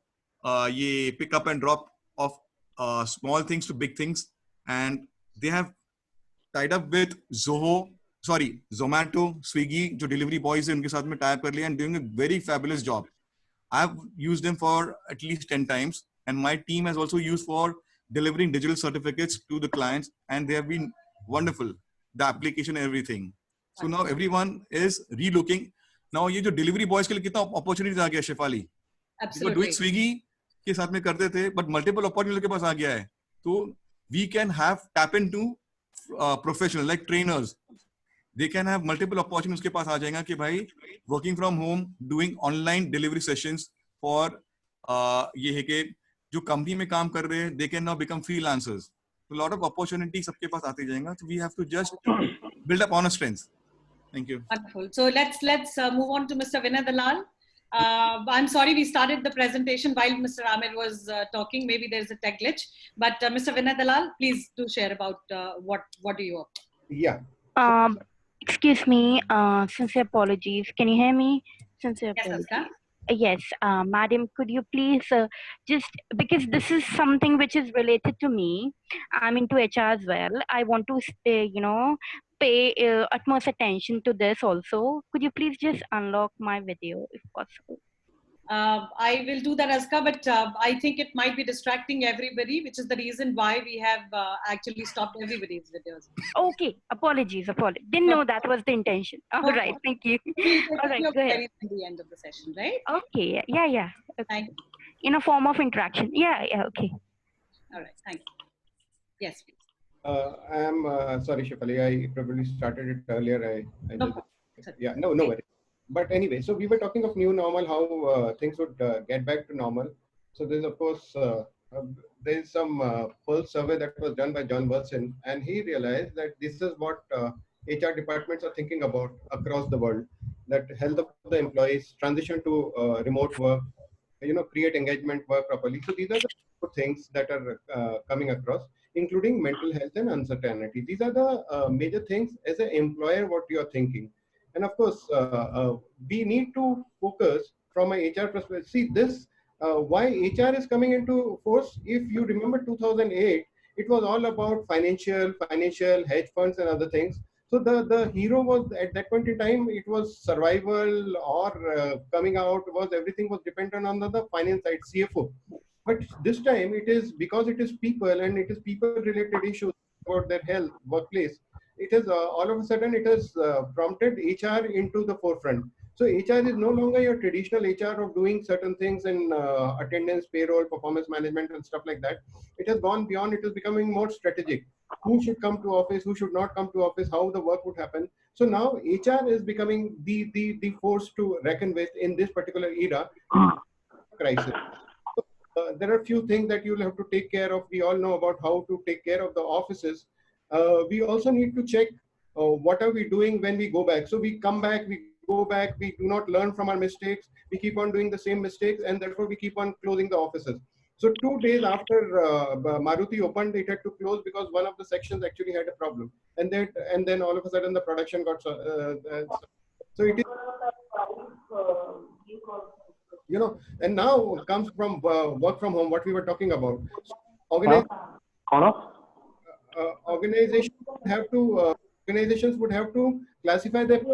ये pickup and drop of small things to big things and they have tied up with Zomato, Swiggy, जो डिलीवरी बॉयज है उनके साथ में टाइप कर लिया and doing a very fabulous job. I've used them for at least 10 times, and my team has also used for delivering digital certificates to the clients, and they have been wonderful, the application and everything. So now everyone is relooking. Now ये जो delivery boys के लिए कितना opportunities आ गया Shefali. Absolutely. Do it Swiggy के साथ में करते थे, but multiple opportunities के पास आ गया है. तो we can have tap into professionals like trainers. They can have multiple opportunities उसके पास आ जाएगा कि भाई working from home, doing online delivery sessions for ये है कि जो कंपनी में काम कर रहे हैं they can now become freelancers. So a lot of opportunities सबके पास आते जाएगा. So we have to just build up on our strengths. Thank you. Wonderful. So let's move on to Mr. Vinay Dalal. I'm sorry we started the presentation while Mr. Amir was talking. Maybe there's a tech glitch. But Mr. Vinay Dalal, please do share about what do you offer. Yeah. Um, Excuse me, sincere apologies. Can you hear me? Sincere Yes, apologies. Aska. Yes, madam, could you please just because this is something which is related to me. I'm into HR as well. I want to, pay utmost attention to this also. Could you please just unlock my video if possible? I will do that, Aska, but I think it might be distracting everybody, which is the reason why we have actually stopped everybody's videos. Okay, apologies. Didn't No, know that was the intention. All no right, problem. thank you. We'll take All up right, your go ahead. queries at the end of the session, right? Okay, yeah. Okay. Thank you. In a form of interaction. Yeah, okay. All right, thank you. Yes, please. I'm sorry, Shefali. I probably started it earlier. I No just, problem. yeah, no worries. But anyway, so we were talking of new normal, how things would get back to normal. So there's of course there's some pulse survey that was done by John Wilson, and he realized that this is what HR departments are thinking about across the world. That health of the employees, transition to remote work, create engagement, work properly. So these are the things that are coming across, including mental health and uncertainty. These are the major things as an employer what you are thinking. And of course, we need to focus from a HR perspective. See this, why HR is coming into force. If you remember 2008, it was all about financial hedge funds and other things. So the hero was at that point in time, it was survival or coming out was everything was dependent on the finance side, CFO. But this time it is because it is people and it is people related issues about their health, workplace. It is all of a sudden it has prompted HR into the forefront. So HR is no longer your traditional HR of doing certain things in attendance, payroll, performance management and stuff like that. It has gone beyond, it is becoming more strategic. Who should come to office, who should not come to office, how the work would happen. So now HR is becoming the force to reckon with in this particular era crisis. There are a few things that you'll have to take care of. We all know about how to take care of the offices. We also need to check what are we doing when we go back. So we come back, we go back, we do not learn from our mistakes. We keep on doing the same mistakes, and therefore we keep on closing the offices. So 2 days after Maruti opened, it had to close because one of the sections actually had a problem, and then all of a sudden the production got so it is and now comes from work from home, what we were talking about. So organizations would have to classify them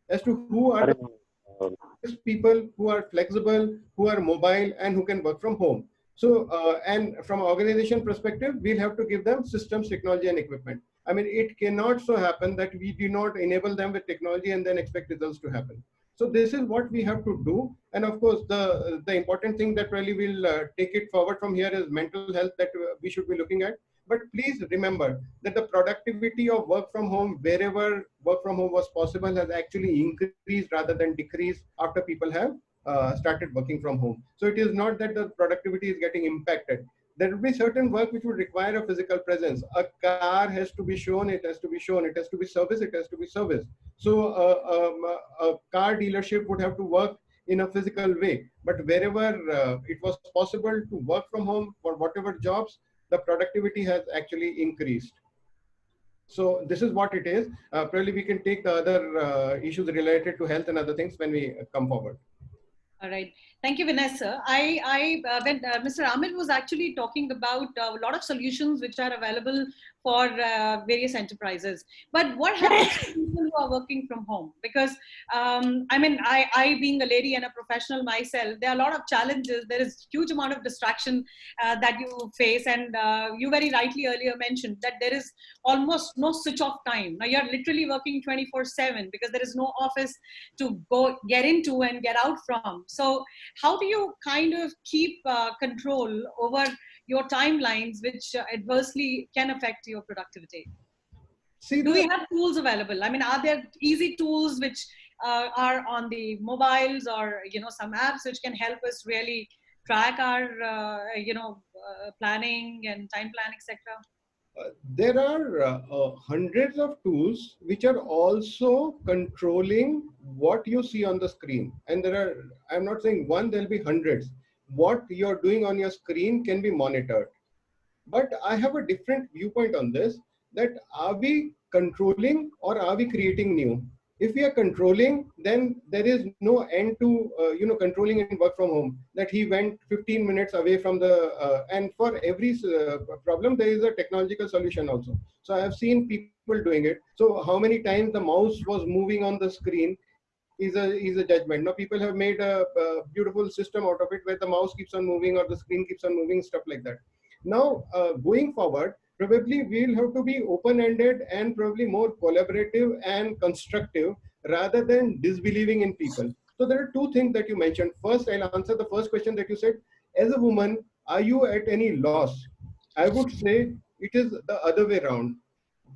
as to who are the people who are flexible, who are mobile, and who can work from home. So, and from an organization perspective, we'll have to give them systems, technology, and equipment. I mean, it cannot so happen that we do not enable them with technology and then expect results to happen. So this is what we have to do. And of course, the important thing that really will take it forward from here is mental health that we should be looking at. But please remember that the productivity of work from home, wherever work from home was possible, has actually increased rather than decreased after people have started working from home. So it is not that the productivity is getting impacted. There will be certain work which would require a physical presence. A car has to be shown, it has to be shown, it has to be serviced, it has to be serviced. So a car dealership would have to work in a physical way. But wherever it was possible to work from home for whatever jobs, the productivity has actually increased. So this is what it is. Probably we can take the other issues related to health and other things when we come forward. All right. Thank you, Vanessa. When Mr. Amit was actually talking about a lot of solutions which are available for various enterprises. But what happens to people who are working from home? Because, I being a lady and a professional myself, there are a lot of challenges. There is huge amount of distraction that you face. And you very rightly earlier mentioned that there is almost no switch off time. Now you're literally working 24/7 because there is no office to go get into and get out from. So how do you kind of keep control over your timelines, which adversely can affect your productivity? Do we have tools available? I mean, are there easy tools which are on the mobiles, or some apps which can help us really track our planning and time plan, etc.? there are hundreds of tools which are also controlling what you see on the screen. And there are, I'm not saying one, there'll be hundreds. What you're doing on your screen can be monitored. But I have a different viewpoint on this, that are we controlling or are we creating new? If we are controlling, then there is no end to controlling in work from home. That he went 15 minutes away from the and for every problem there is a technological solution also. So I have seen people doing it. So how many times the mouse was moving on the screen is a judgment. Now people have made a beautiful system out of it where the mouse keeps on moving or the screen keeps on moving, stuff like that. Now, going forward, probably we'll have to be open-ended and probably more collaborative and constructive rather than disbelieving in people. So there are two things that you mentioned. First, I'll answer the first question that you said. As a woman, are you at any loss? I would say it is the other way around.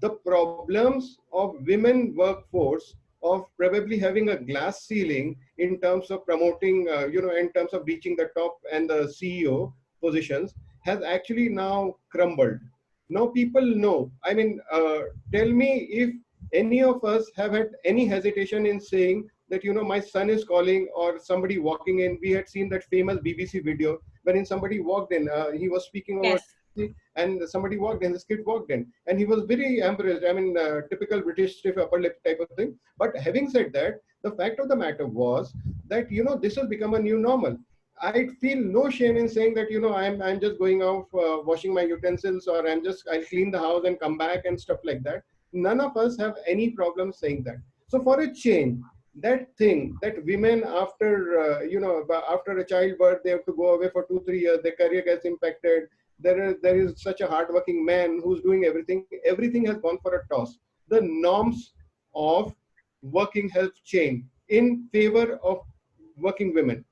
The problems of women workforce of probably having a glass ceiling in terms of promoting, in terms of reaching the top and the CEO positions has actually now crumbled. Now people know. I mean, tell me if any of us have had any hesitation in saying that, my son is calling or somebody walking in. We had seen that famous BBC video wherein somebody walked in. He was speaking over Yes. and somebody walked in, this kid walked in, and he was very embarrassed. I mean, typical British stiff upper lip type of thing. But having said that, the fact of the matter was that, this has become a new normal. I feel no shame in saying that, I'm just going out washing my utensils, or I'll clean the house and come back and stuff like that. None of us have any problem saying that. So for a change, that thing that women after, after a childbirth, they have to go away for 2-3 years, their career gets impacted. There is such a hardworking man who's doing everything. Everything has gone for a toss. The norms of working have changed in favor of working women.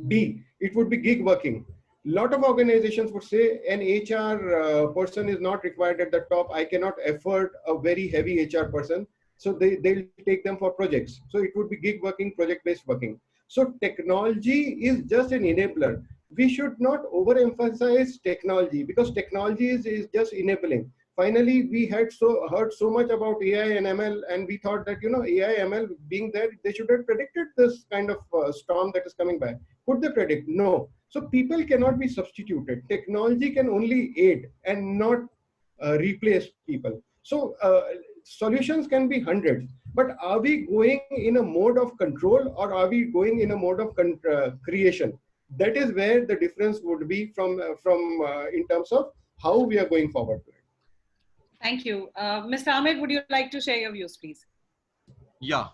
B, it would be gig working. Lot of organizations would say an HR person is not required at the top. I cannot afford a very heavy HR person. So they'll take them for projects. So it would be gig working, project-based working. So technology is just an enabler. We should not overemphasize technology because technology is just enabling. Finally, we had heard so much about AI and ML, and we thought that, AI, ML being there, they should have predicted this kind of storm that is coming by. Could they predict? No. So people cannot be substituted. Technology can only aid and not replace people. So solutions can be hundreds, but are we going in a mode of control or are we going in a mode of creation? That is where the difference would be from in terms of how we are going forward. Thank you. Mr. Ahmed, would you like to share your views, please? Yeah.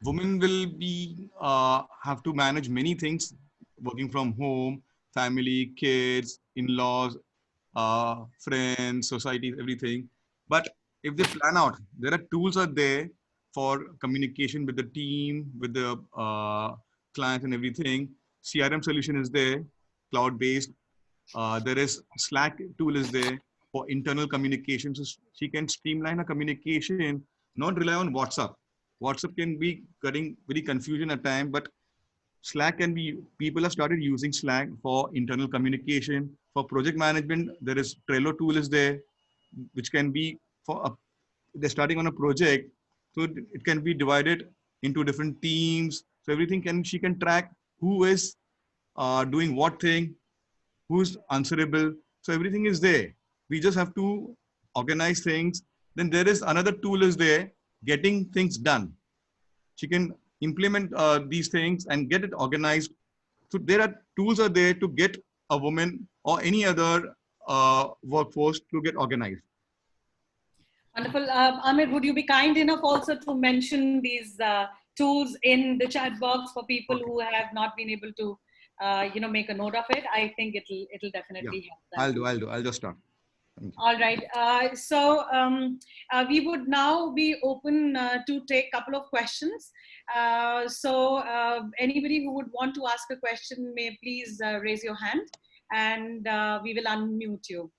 Women will be have to manage many things, working from home, family, kids, in-laws, friends, society, everything. But if they plan out, there are tools are there for communication with the team, with the clients and everything. CRM solution is there, cloud-based. There is Slack tool is there for internal communication. So she can streamline her communication, not rely on WhatsApp. WhatsApp can be getting very confusion at time, but Slack can be, people have started using Slack for internal communication. For project management, there is Trello tool is there, which can be for, they're starting on a project. So it can be divided into different teams. So everything she can track who is doing what thing, who's answerable. So everything is there. We just have to organize things. Then there is another tool is there, getting things done. She can implement these things and get it organized. So there are tools are there to get a woman or any other workforce to get organized. Wonderful. Ahmed, would you be kind enough also to mention these tools in the chat box for people who have not been able to, make a note of it? I think it'll definitely help them. I'll do. I'll just start. All right. We would now be open to take a couple of questions. Anybody who would want to ask a question may please raise your hand and we will unmute you.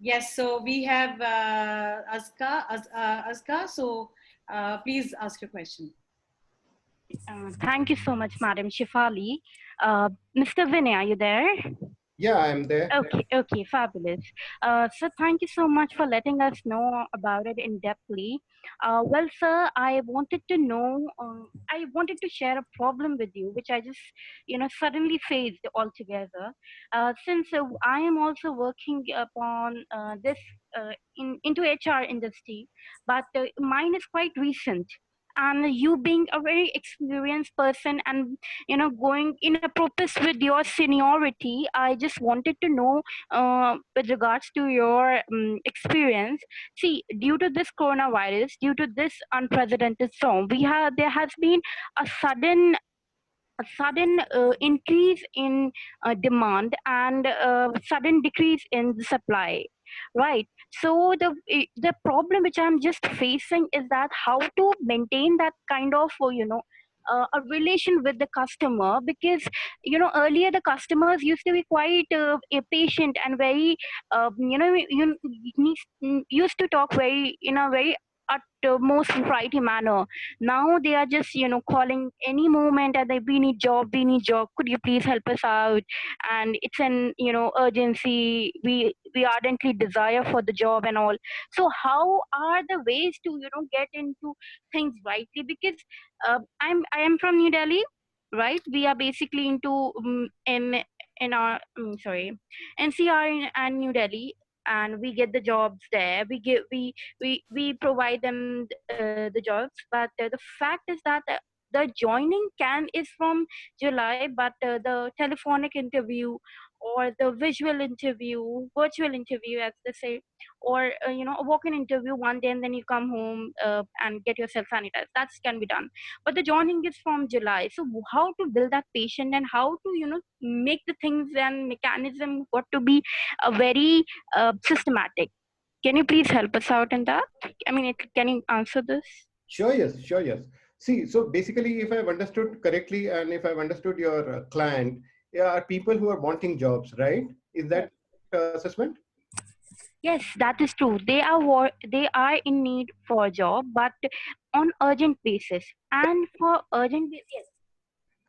Yes, so we have Azka. So Please ask your question. Thank you so much, Madam Shifali. Mr. Vinay, are you there? Yeah, I'm there. Okay, fabulous. So thank you so much for letting us know about it in depthly. Well, sir, I wanted to know, I wanted to share a problem with you, which I just, suddenly faced altogether. Since I am also working upon this into HR industry, but mine is quite recent. And you being a very experienced person and going in a purpose with your seniority, I just wanted to know with regards to your experience. See, due to this coronavirus, due to this unprecedented storm, there has been a sudden increase in demand and sudden decrease in the supply, right? So the problem which I'm just facing is that how to maintain that kind of a relation with the customer, because earlier the customers used to be quite patient and very used to talk very in a very at most variety manner. Now they are just calling any moment and they, we need job, could you please help us out, and it's an urgency, we ardently desire for the job and all. So how are the ways to get into things rightly? Because I am from New Delhi, right? We are basically into in our sorry, NCR and New Delhi, and we get the jobs there. We provide them the jobs, but the fact is that the joining can is from July, but the telephonic interview or the visual interview, virtual interview, as they say, or a walk-in interview one day and then you come home and get yourself sanitized. That can be done, but the joining is from July. So how to build that patient and how to make the things and mechanism got to be a very systematic. Can you please help us out in that? I mean, can you answer this? Sure, yes, sure, yes. See, so basically, if I've understood correctly, and if I've understood your client, are people who are wanting jobs, right? Is that assessment? Yes, that is true. They are in need for a job, but on urgent basis. And for urgent basis, yes.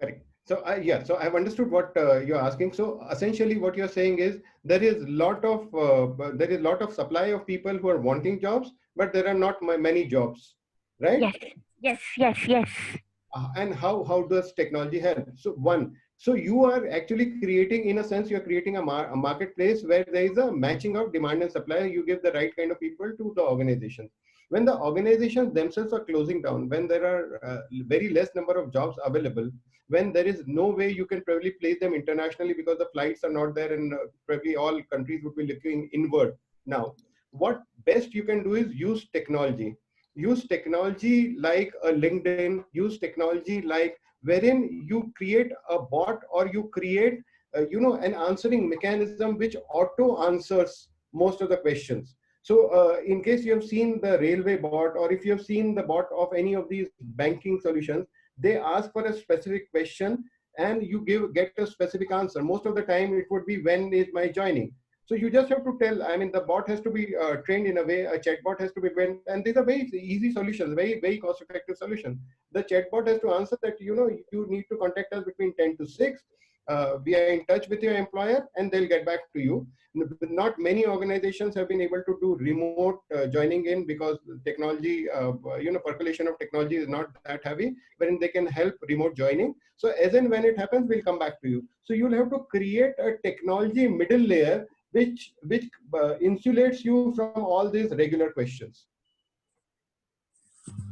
Correct. So yeah, so I've understood what you're asking. So essentially, what you're saying is there is lot of supply of people who are wanting jobs, but there are not many jobs, right? Yes, yes, yes, yes. And how does technology help? So one, so you are actually creating, in a sense, you're creating a marketplace where there is a matching of demand and supply. You give the right kind of people to the organization. When the organizations themselves are closing down, when there are very less number of jobs available, when there is no way you can probably place them internationally because the flights are not there, and probably all countries would be looking inward now, what best you can do is use technology like a LinkedIn, use technology like wherein you create a bot, or you create an answering mechanism which auto answers most of the questions. So in case you have seen the railway bot, or if you have seen the bot of any of these banking solutions, they ask for a specific question and you get a specific answer. Most of the time it would be, when is my joining? So you just have to tell, I mean, the bot has to be trained in a way, a chatbot has to be trained, and these are very easy solutions, very cost-effective solution. The chatbot has to answer that, you need to contact us between 10 to 6. We are in touch with your employer and they'll get back to you. Not many organizations have been able to do remote joining in, because technology, percolation of technology is not that heavy, wherein they can help remote joining. So as and when it happens, we'll come back to you. So you'll have to create a technology middle layer which insulates you from all these regular questions.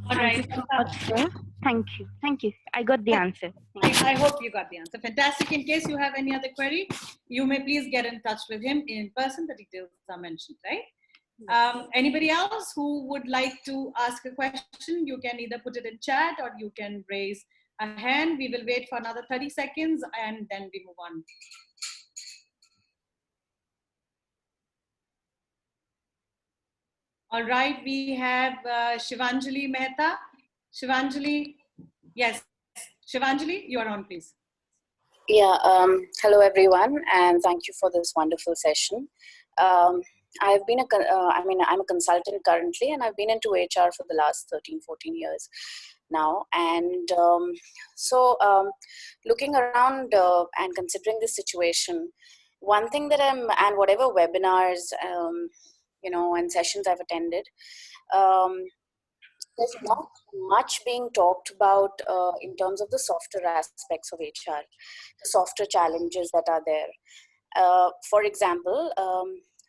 All Thank right. you so much, sir. Thank you. Thank you. I got the answer. I hope you got the answer. Fantastic. In case you have any other query, you may please get in touch with him in person. The details are mentioned, right? Anybody else who would like to ask a question, you can either put it in chat or you can raise a hand. We will wait for another 30 seconds and then we move on. All right, we have Shivanjali Mehta. Shivanjali, yes. Shivanjali, you are on, please. Yeah, hello everyone, and thank you for this wonderful session. I've been I'm a consultant currently, and I've been into HR for the last 13, 14 years now. And looking around and considering this situation, one thing that and whatever webinars, and sessions I've attended, um, there's not much being talked about in terms of the softer aspects of HR, the softer challenges that are there. For example,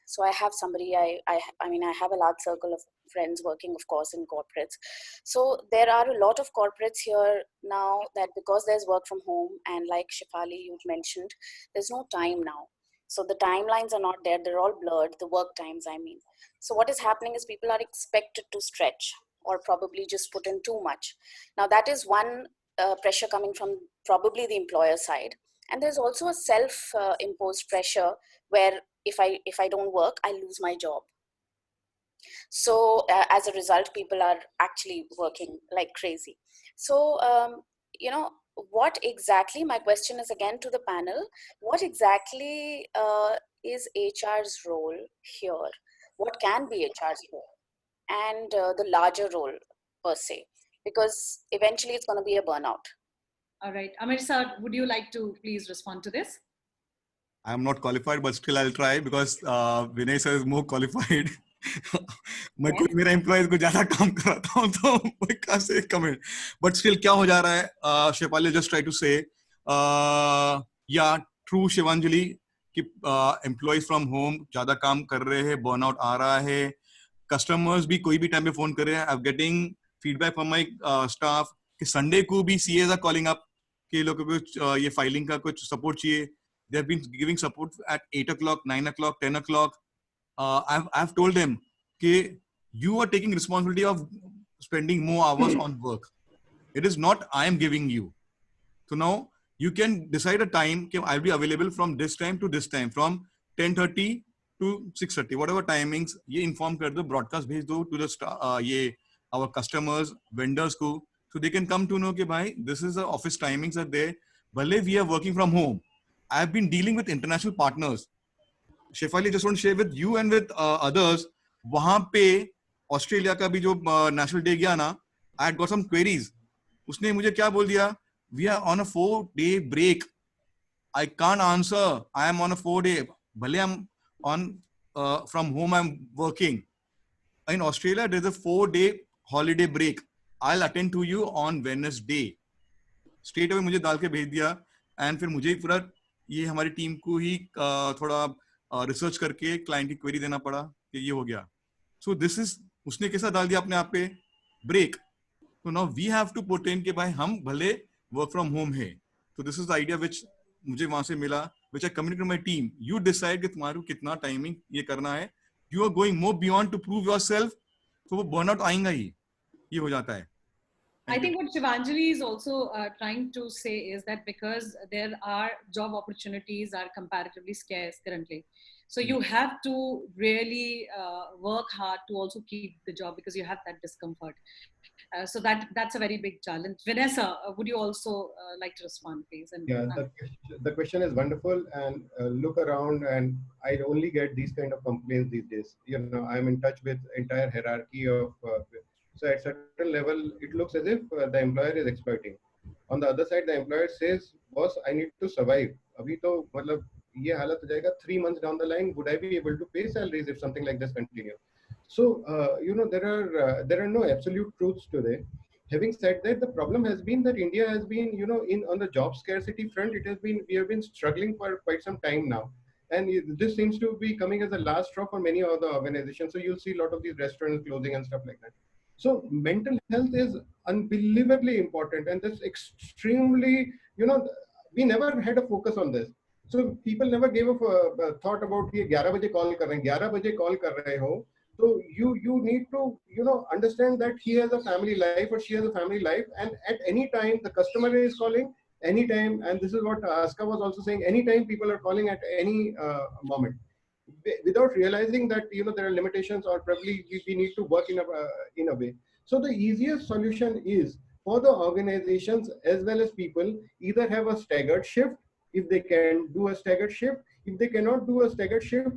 so I have somebody, I have a large circle of friends working, of course, in corporates. So there are a lot of corporates here now that because there's work from home, and like Shefali, you mentioned, there's no time now. So the timelines are not there. They're all blurred, the work times, I mean. So what is happening is people are expected to stretch or probably just put in too much. Now that is one pressure coming from probably the employer side. And there's also a self imposed pressure where if I don't work, I lose my job. So as a result, people are actually working like crazy. So what exactly, my question is again to the panel, what exactly is HR's role here? What can be HR's role and the larger role per se, because eventually it's going to be a burnout. All right, Amir sir, would you like to please respond to this? I am not qualified, but still I'll try because Vinay sir is more qualified. मैं कोई मेरा employees को ज्यादा काम कराता हूँ तो मैं कहाँ से कमेंट बट स्टिल क्या हो जा रहा है शेफाली जस्ट ट्राई टू से या ट्रू शिवांजलि कि एम्प्लॉयज फ्रॉम होम ज्यादा काम कर रहे हैं बर्नआउट आ रहा है कस्टमर्स भी कोई भी टाइम पे फोन कर रहे हैं I am getting feedback from my staff कि संडे को भी सीएस आर कॉलिंग अप कि लोगों को कुछ ये फाइलिंग का कुछ सपोर्ट चाहिए they have been giving support at 8 o'clock 9 o'clock 10 o'clock I've told them that you are taking responsibility of spending more hours on work. It is not I am giving you. So now you can decide a time that I'll be available from this time to this time, from 10:30 to 6:30, whatever timings. ये inform कर दो, broadcast भेज दो to the our customers, vendors को, so they can come to know कि भाई this is the office timings are there. भले we are working from home. I've been dealing with international partners. Shefali, just want to share with you and with others. वहाँ पे Australia का भी जो national day गया ना, I had got some queries. उसने मुझे क्या बोल दिया? We are on a 4-day break. I can't answer. I am on a 4-day. भले I'm on from home. I'm working. In Australia, there's a 4-day holiday break. I'll attend to you on Wednesday. Straight away मुझे डाल के भेज दिया and फिर मुझे पूरा ये हमारी टीम को ही थोड़ा रिसर्च करके क्लाइंट की क्वेरी देना पड़ा कि ये हो गया सो दिस इज उसने कैसा डाल दिया अपने आप पे ब्रेक तो now we have to put in कि भाई हम भले वर्क फ्रॉम होम है तो this is the idea which मुझे वहां से मिला which I communicate my team you decide कि तुम्हारे को कितना टाइमिंग ये करना है you are going more beyond to prove yourself तो वो बर्नआउट आएगा ही ये हो जाता है I think what Shivanjali is also trying to say is that because there are job opportunities are comparatively scarce currently, so you have to really work hard to also keep the job because you have that discomfort. So that's a very big challenge. Vanessa, would you also like to respond, please? And yeah, the question is wonderful, and look around, and I only get these kind of complaints these days. You know, I'm in touch with entire hierarchy of. So at certain level, it looks as if the employer is exploiting. On the other side, the employer says, "Boss, I need to survive." अभी तो मतलब ये हालत हो जाएगा 3 months down the line. Would I be able to pay salaries if something like this continues? So there are no absolute truths today. Having said that, the problem has been that India has been, on the job scarcity front, we have been struggling for quite some time now. And this seems to be coming as a last straw for many other organizations. So you'll see a lot of these restaurants closing and stuff like that. So mental health is unbelievably important, and this extremely, we never had a focus on this. So people never gave a thought about ये 11 बजे call कर रहे हैं, 11 बजे call कर रहे हो. So you need to understand that he has a family life or she has a family life, and at any time the customer is calling anytime, and this is what Aska was also saying. Anytime people are calling at any moment, without realizing that there are limitations, or probably we need to work in a way. So the easiest solution is for the organizations as well as people either have a staggered shift if they can do a staggered shift. If they cannot do a staggered shift,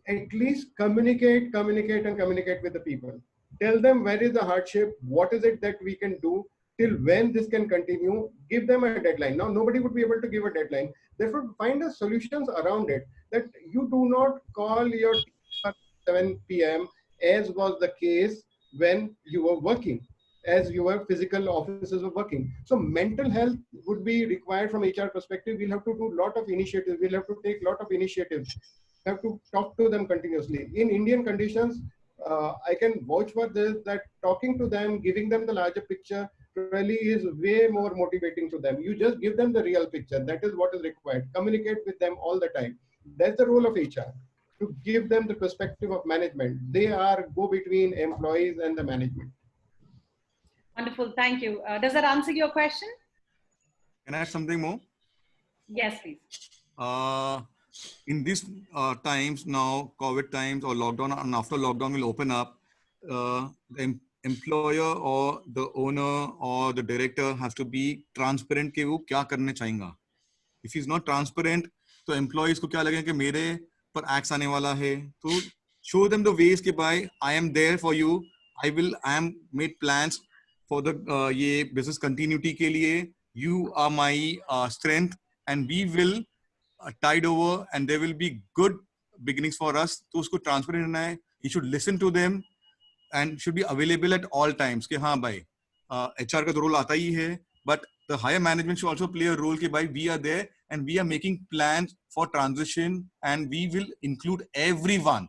at least communicate with the people. Tell them where is the hardship, what is it that we can do, till when this can continue. Give them a deadline. Now nobody would be able to give a deadline. Therefore, find a solutions around it, that you do not call your team at 7 p.m. as was the case when you were working, as your physical offices were working. So mental health would be required from HR perspective. We'll have to do a lot of initiatives. We'll have to take a lot of initiatives. Have to talk to them continuously. In Indian conditions, I can vouch for this, that talking to them, giving them the larger picture really is way more motivating to them. You just give them the real picture. That is what is required. Communicate with them all the time. That's the role of HR, to give them the perspective of management. They are go between employees and the management. Wonderful. Thank you. Does that answer your question? Can I add something more? Yes, please. In these times now, COVID times or lockdown, and after lockdown will open up, the employer or the owner or the director has to be transparent कि वो क्या करने चाहेगा. If he's not transparent, तो employees को क्या लगेगा कि मेरे पर acts आने वाला है. तो show them the ways कि भाई I am there for you. I am made plans for the ये business continuity के लिए. You are my strength, and we will tide over, and there will be good beginnings for us. तो उसको transparent रहना है. He should listen to them and should be available at all times. कि हाँ भाई, HR का तो role आता ही है, but the higher management should also play a role कि भाई we are there and we are making plans for transition and we will include everyone.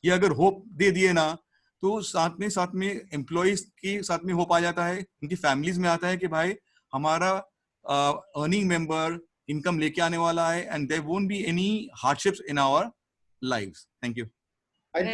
ये अगर hope दे दिए ना, तो साथ में employees के साथ में hope आ जाता है, उनकी families में आता है कि भाई हमारा earning member income लेके आने वाला है, and there won't be any hardships in our lives. Thank you. I'll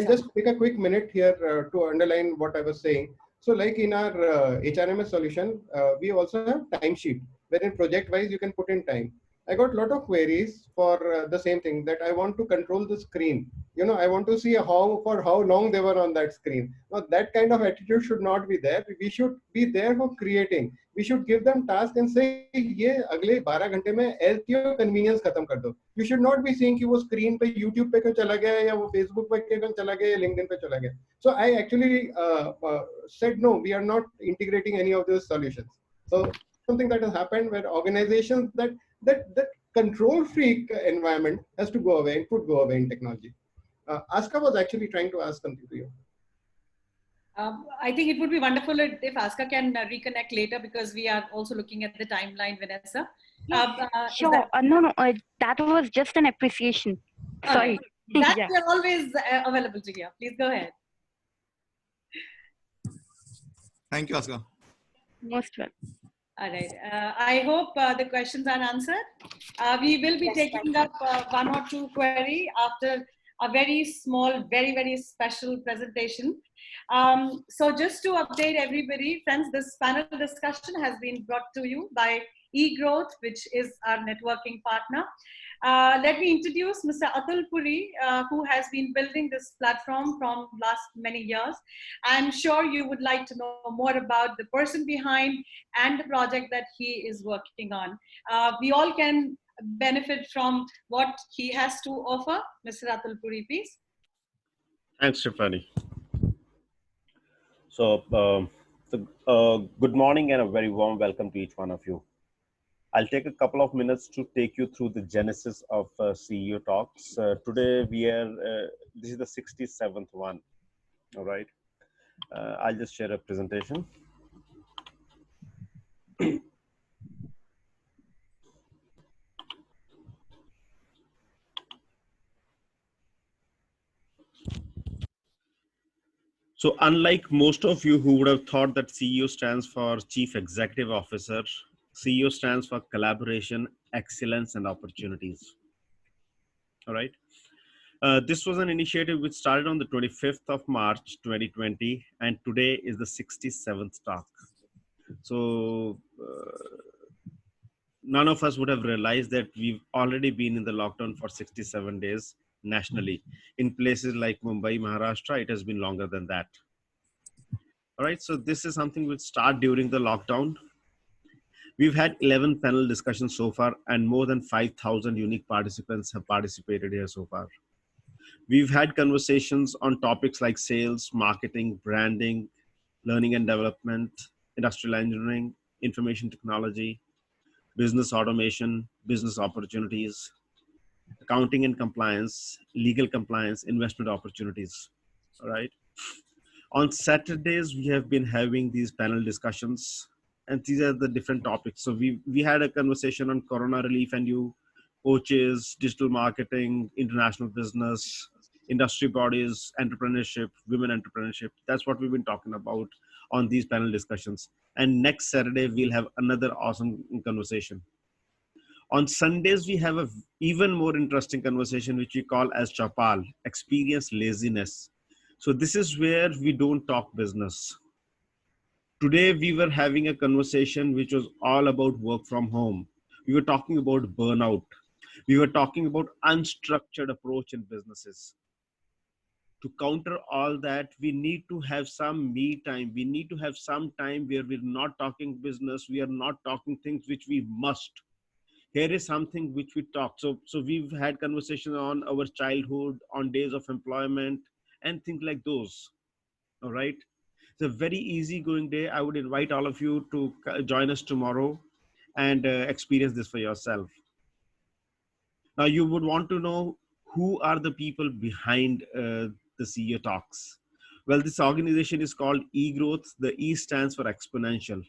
just take a quick minute here to underline what I was saying. So like in our HRMS solution, we also have timesheet, wherein project wise you can put in time. I got a lot of queries for the same thing, that I want to control the screen. You know, I want to see for how long they were on that screen. Now that kind of attitude should not be there. We should be there for creating. We should give them task and say, ये अगले 12 घंटे में as your convenience खत्म कर दो. You should not be seeing कि वो screen पे YouTube पे क्यों चला गया या वो Facebook पे क्यों चला गया या LinkedIn पे चला गया. So I actually said no, we are not integrating any of those solutions. So something that has happened where organizations that control freak environment has to go away and could go away in technology. Aska was actually trying to ask something to you. I think it would be wonderful if Aska can reconnect later, because we are also looking at the timeline, Vanessa. Sure. No. That was just an appreciation. Sorry. That we are always available to hear. Please go ahead. Thank you, Aska. Most welcome. All right. I hope the questions are answered. We will be taking up one or two query after a very small, very, very special presentation. So just to update everybody, friends, this panel discussion has been brought to you by eGrowth, which is our networking partner. Let me introduce Mr. Atul Puri, who has been building this platform from last many years. I'm sure you would like to know more about the person behind and the project that he is working on. We all can benefit from what he has to offer. Mr. Atul Puri, please. Thanks, Stephanie. So, good morning and a very warm welcome to each one of you. I'll take a couple of minutes to take you through the genesis of CEO Talks. Today this is the 67th one, all right? I'll just share a presentation. So unlike most of you who would have thought that CEO stands for Chief Executive Officer, CEO stands for Collaboration, Excellence, and Opportunities. All right. This was an initiative which started on the 25th of March, 2020, and today is the 67th talk. So none of us would have realized that we've already been in the lockdown for 67 days nationally. In places like Mumbai, Maharashtra, it has been longer than that. All right, so this is something which started during the lockdown. We've had 11 panel discussions so far, and more than 5,000 unique participants have participated here so far. We've had conversations on topics like sales, marketing, branding, learning and development, industrial engineering, information technology, business automation, business opportunities, accounting and compliance, legal compliance, investment opportunities. All right. On Saturdays, we have been having these panel discussions, and these are the different topics. So we had a conversation on corona relief and you, coaches, digital marketing, international business, industry bodies, entrepreneurship, women entrepreneurship. That's what we've been talking about on these panel discussions. And next Saturday, we'll have another awesome conversation. On Sundays, we have a even more interesting conversation, which we call as Chapal, experience laziness. So this is where we don't talk business. Today, we were having a conversation which was all about work from home. We were talking about burnout. We were talking about unstructured approach in businesses. To counter all that, we need to have some me time. We need to have some time where we're not talking business. We are not talking things which we must. Here is something which we talk. So we've had conversation on our childhood, on days of employment, and things like those. All right. It's a very easygoing day. I would invite all of you to join us tomorrow and experience this for yourself. Now, you would want to know who are the people behind the CEO Talks. Well, this organization is called eGrowth. The E stands for exponential.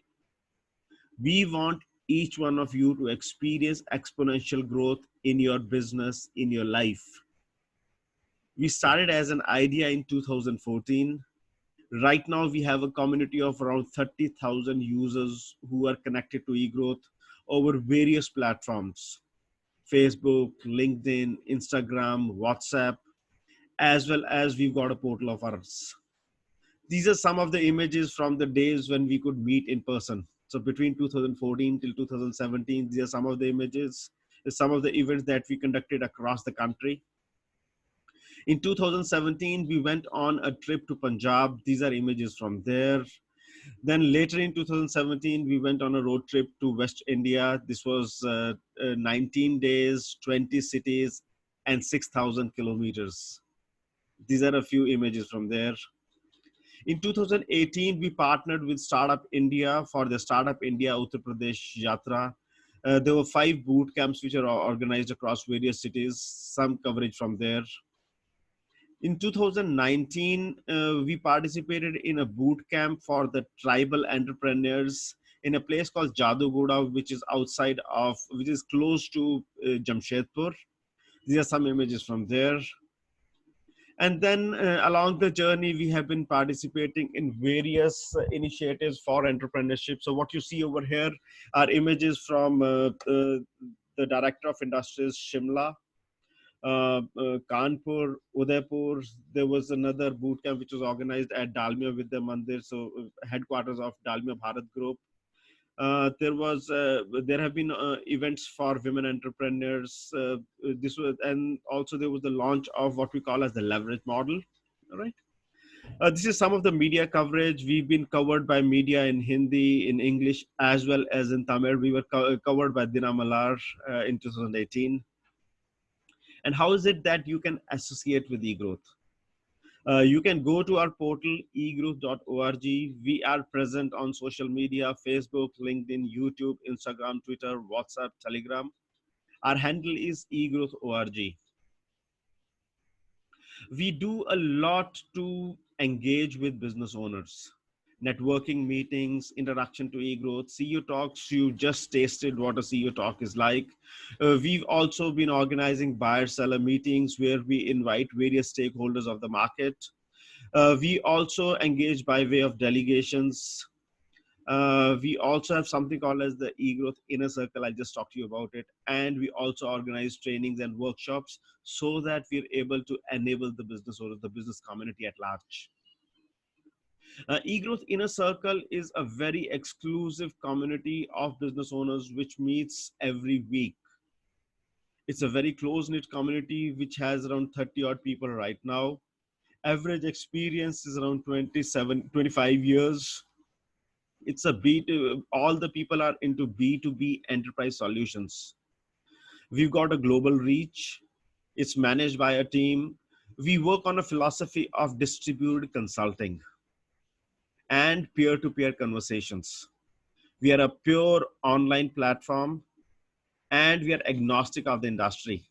We want each one of you to experience exponential growth in your business, in your life. We started as an idea in 2014. Right now, we have a community of around 30,000 users who are connected to eGrowth over various platforms: Facebook, LinkedIn, Instagram, WhatsApp, as well as we've got a portal of ours. These are some of the images from the days when we could meet in person. So between 2014 till 2017, these are some of the images, some of the events that we conducted across the country. In 2017, we went on a trip to Punjab. These are images from there. Then later in 2017, we went on a road trip to West India. This was 19 days, 20 cities, and 6,000 kilometers. These are a few images from there. In 2018, we partnered with Startup India for the Startup India Uttar Pradesh Yatra. There were 5 boot camps which are organized across various cities, some coverage from there. In 2019, we participated in a boot camp for the tribal entrepreneurs in a place called Jadugoda, which is which is close to Jamshedpur. These are some images from there. And then along the journey, we have been participating in various initiatives for entrepreneurship. So what you see over here are images from the Director of Industries, Shimla, Kanpur, Udaipur. There was another boot camp which was organized at Dalmia Vidya Mandir, so headquarters of Dalmia Bharat Group. There have been events for women entrepreneurs. And also there was the launch of what we call as the leverage model. All right. This is some of the media coverage. We've been covered by media in Hindi, in English, as well as in Tamil. We were covered by Dinamalar in 2018. And how is it that you can associate with eGrowth? You can go to our portal, egrowth.org. We are present on social media: Facebook, LinkedIn, YouTube, Instagram, Twitter, WhatsApp, Telegram. Our handle is egrowth.org. We do a lot to engage with business owners. Networking meetings, introduction to eGrowth, CEO Talks. You just tasted what a CEO Talk is like. We've also been organizing buyer-seller meetings where we invite various stakeholders of the market. We also engage by way of delegations. We also have something called as the eGrowth Inner Circle. I just talked to you about it. And we also organize trainings and workshops so that we're able to enable the business or the business community at large. eGrowth Inner Circle is a very exclusive community of business owners which meets every week. It's a very close-knit community which has around 30 odd people right now. Average experience is around 25 years. It's all the people are into B2B enterprise solutions. We've got a global reach. It's managed by a team. We work on a philosophy of distributed consulting and peer-to-peer conversations. We are a pure online platform and we are agnostic of the industry.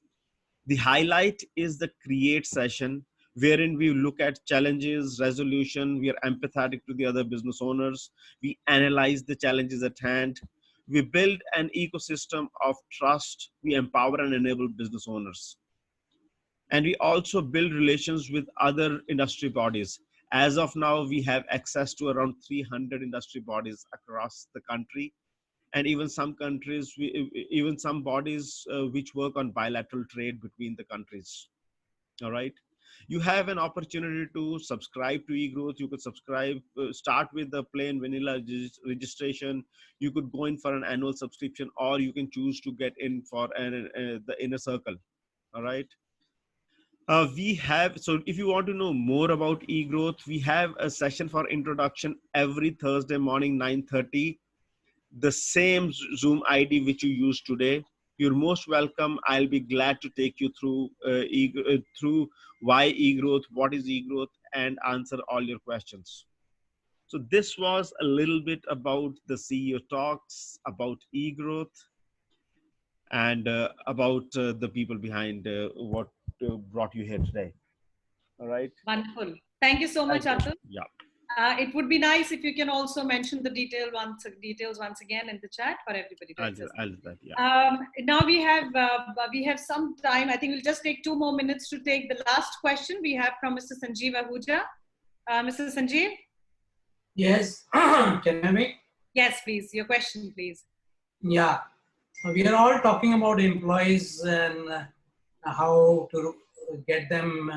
The highlight is the create session wherein we look at challenges, resolution, we are empathetic to the other business owners, we analyze the challenges at hand, we build an ecosystem of trust, we empower and enable business owners. And we also build relations with other industry bodies. As of now, we have access to around 300 industry bodies across the country, and even some countries, even some bodies which work on bilateral trade between the countries. All right. You have an opportunity to subscribe to eGrowth. You could subscribe, start with the plain vanilla registration. You could go in for an annual subscription, or you can choose to get in for the inner circle. All right. So if you want to know more about eGrowth, we have a session for introduction every Thursday morning, 9:30. The same Zoom ID which you use today. You're most welcome. I'll be glad to take you through through why eGrowth, what is eGrowth, and answer all your questions. So this was a little bit about the CEO talks, about eGrowth, and about the people behind what brought you here today. All right. Wonderful. Thank you so much, Atul. Yeah. It would be nice if you can also mention the details once again in the chat for everybody to access. I'll do that. Yeah. Now we have some time. I think we'll just take 2 more minutes to take the last question we have from Mr. Sanjeev Ahuja. Mr. Sanjeev? Yes. Can you hear me? Yes, please. Your question, please. Yeah. We are all talking about employees and how to get them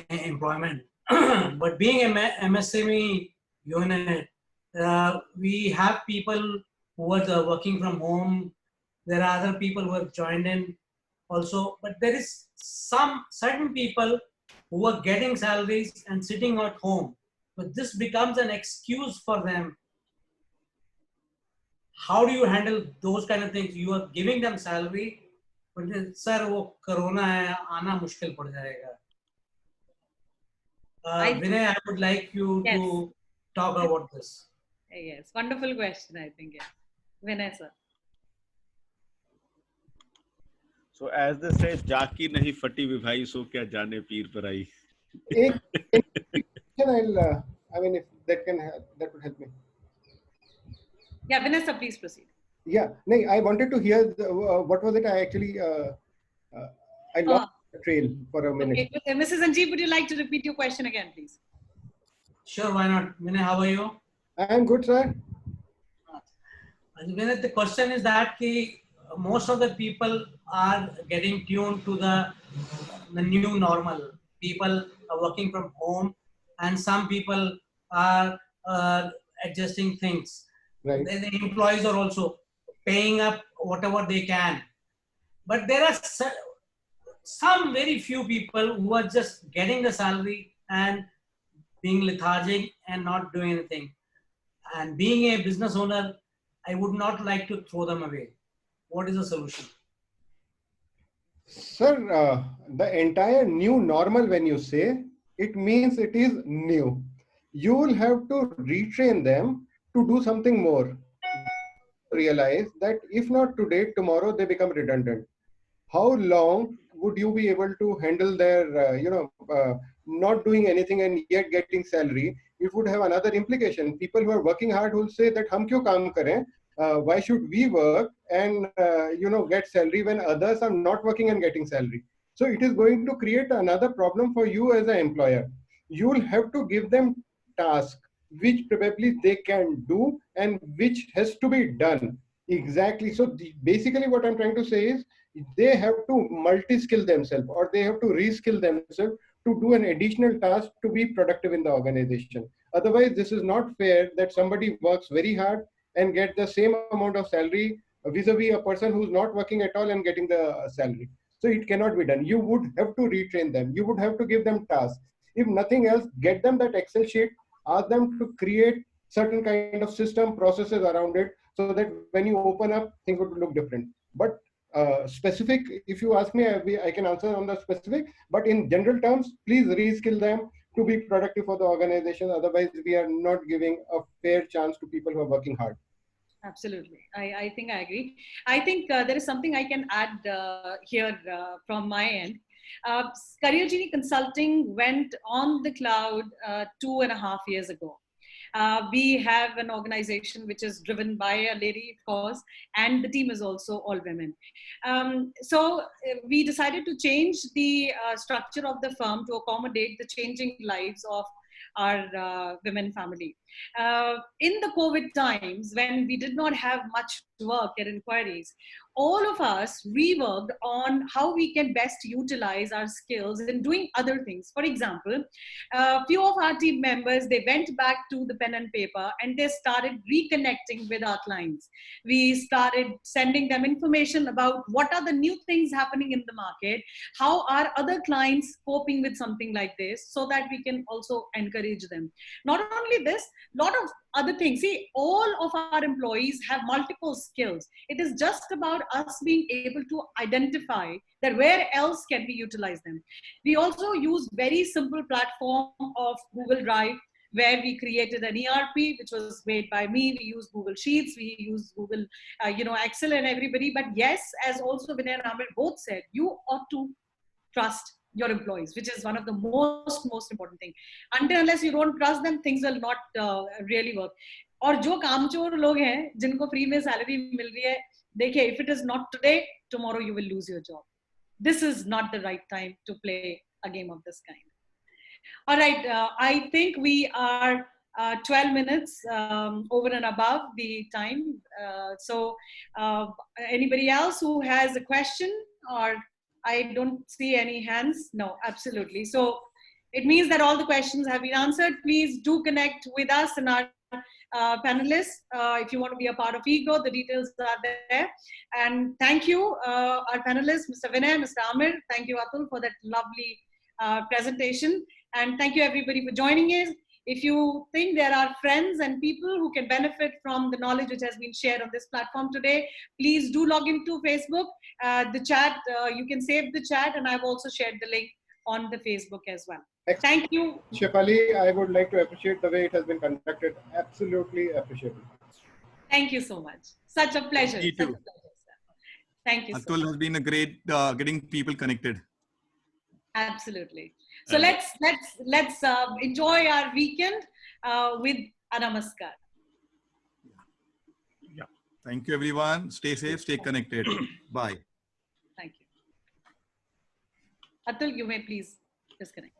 employment. But being a MSME unit, we have people who are working from home. There are other people who have joined in also, but there is some certain people who are getting salaries and sitting at home. But this becomes an excuse for them. How do you handle those kind of things? You are giving them salary, but sir, वो corona है, आना मुश्किल पड़ जाएगा. Vinay, I would like you to talk about this. Yes, wonderful question, I think. Yes. Vinay, sir. So as they say, जाकी नहीं फटी विभाई सो क्या जाने पीर पर आई. I mean, if that can help, that would help me. Yeah, Vanessa, please proceed. Yeah, no, I wanted to hear what was it. I actually I lost the trail for a minute. Okay. Mrs. Anjeev, would you like to repeat your question again, please? Sure, why not? Vinay, how are you? I am good, sir. Vinay, the question is that most of the people are getting tuned to the new normal. People are working from home, and some people are adjusting things. Right. The employees are also paying up whatever they can. But there are some very few people who are just getting the salary and being lethargic and not doing anything. And being a business owner, I would not like to throw them away. What is the solution? Sir, the entire new normal, when you say, it means it is new. You will have to retrain them to do something more. Realize that if not today, tomorrow they become redundant. How long would you be able to handle their, not doing anything and yet getting salary? It would have another implication. People who are working hard will say that hum kyun kaam kare? Why should we work and get salary when others are not working and getting salary? So it is going to create another problem for you as an employer. You will have to give them tasks which probably they can do and which has to be done. Exactly. So basically what I'm trying to say is they have to multi-skill themselves, or they have to reskill themselves to do an additional task to be productive in the organization. Otherwise, this is not fair that somebody works very hard and get the same amount of salary vis-a-vis a person who's not working at all and getting the salary. So it cannot be done. You would have to retrain them. You would have to give them tasks. If nothing else, get them that Excel sheet, ask them to create certain kind of system processes around it, so that when you open up, things would look different. But specific, if you ask me, I can answer on the specific, but in general terms, please reskill them to be productive for the organization. Otherwise, we are not giving a fair chance to people who are working hard. Absolutely. I think I agree. I think there is something I can add here from my end. Career Genie Consulting went on the cloud 2.5 years ago. We have an organization which is driven by a lady, of course, and the team is also all women. So we decided to change the structure of the firm to accommodate the changing lives of our women family. In the COVID times, when we did not have much work at inquiries, all of us reworked on how we can best utilize our skills in doing other things. For example, a few of our team members, they went back to the pen and paper and they started reconnecting with our clients. We started sending them information about what are the new things happening in the market, how are other clients coping with something like this, so that we can also encourage them. Not only this, lot of other things. See, all of our employees have multiple skills. It is just about us being able to identify that where else can we utilize them. We also use very simple platform of Google Drive, where we created an ERP, which was made by me. We use Google Sheets, we use Google, Excel and everybody. But yes, as also Vinay and Amir both said, you ought to trust your employees, which is one of the most important thing. Until unless you don't trust them, things will not really work. और जो कामचोर लोग हैं जिनको free में salary मिल रही है, देखिए, if it is not today, tomorrow you will lose your job. This is not the right time to play a game of this kind. All right, I think we are 12 minutes over and above the time. So anybody else who has a question? Or I don't see any hands. No, absolutely. So it means that all the questions have been answered. Please do connect with us and our panelists. If you want to be a part of EGO, the details are there. And thank you, our panelists, Mr. Vinay, Mr. Amir. Thank you, Atul, for that lovely presentation. And thank you, everybody, for joining us. If you think there are friends and people who can benefit from the knowledge which has been shared on this platform today, please do log into Facebook. The chat, you can save the chat, and I've also shared the link on the Facebook as well. Thank you. Shefali, I would like to appreciate the way it has been conducted. Absolutely appreciable. Thank you so much. Such a pleasure. Me too. Thank you. Atul has been a great getting people connected. Absolutely. So let's enjoy our weekend with a namaskar. Yeah. Thank you, everyone. Stay safe, stay connected. Bye. Thank you. Atul, you may please disconnect.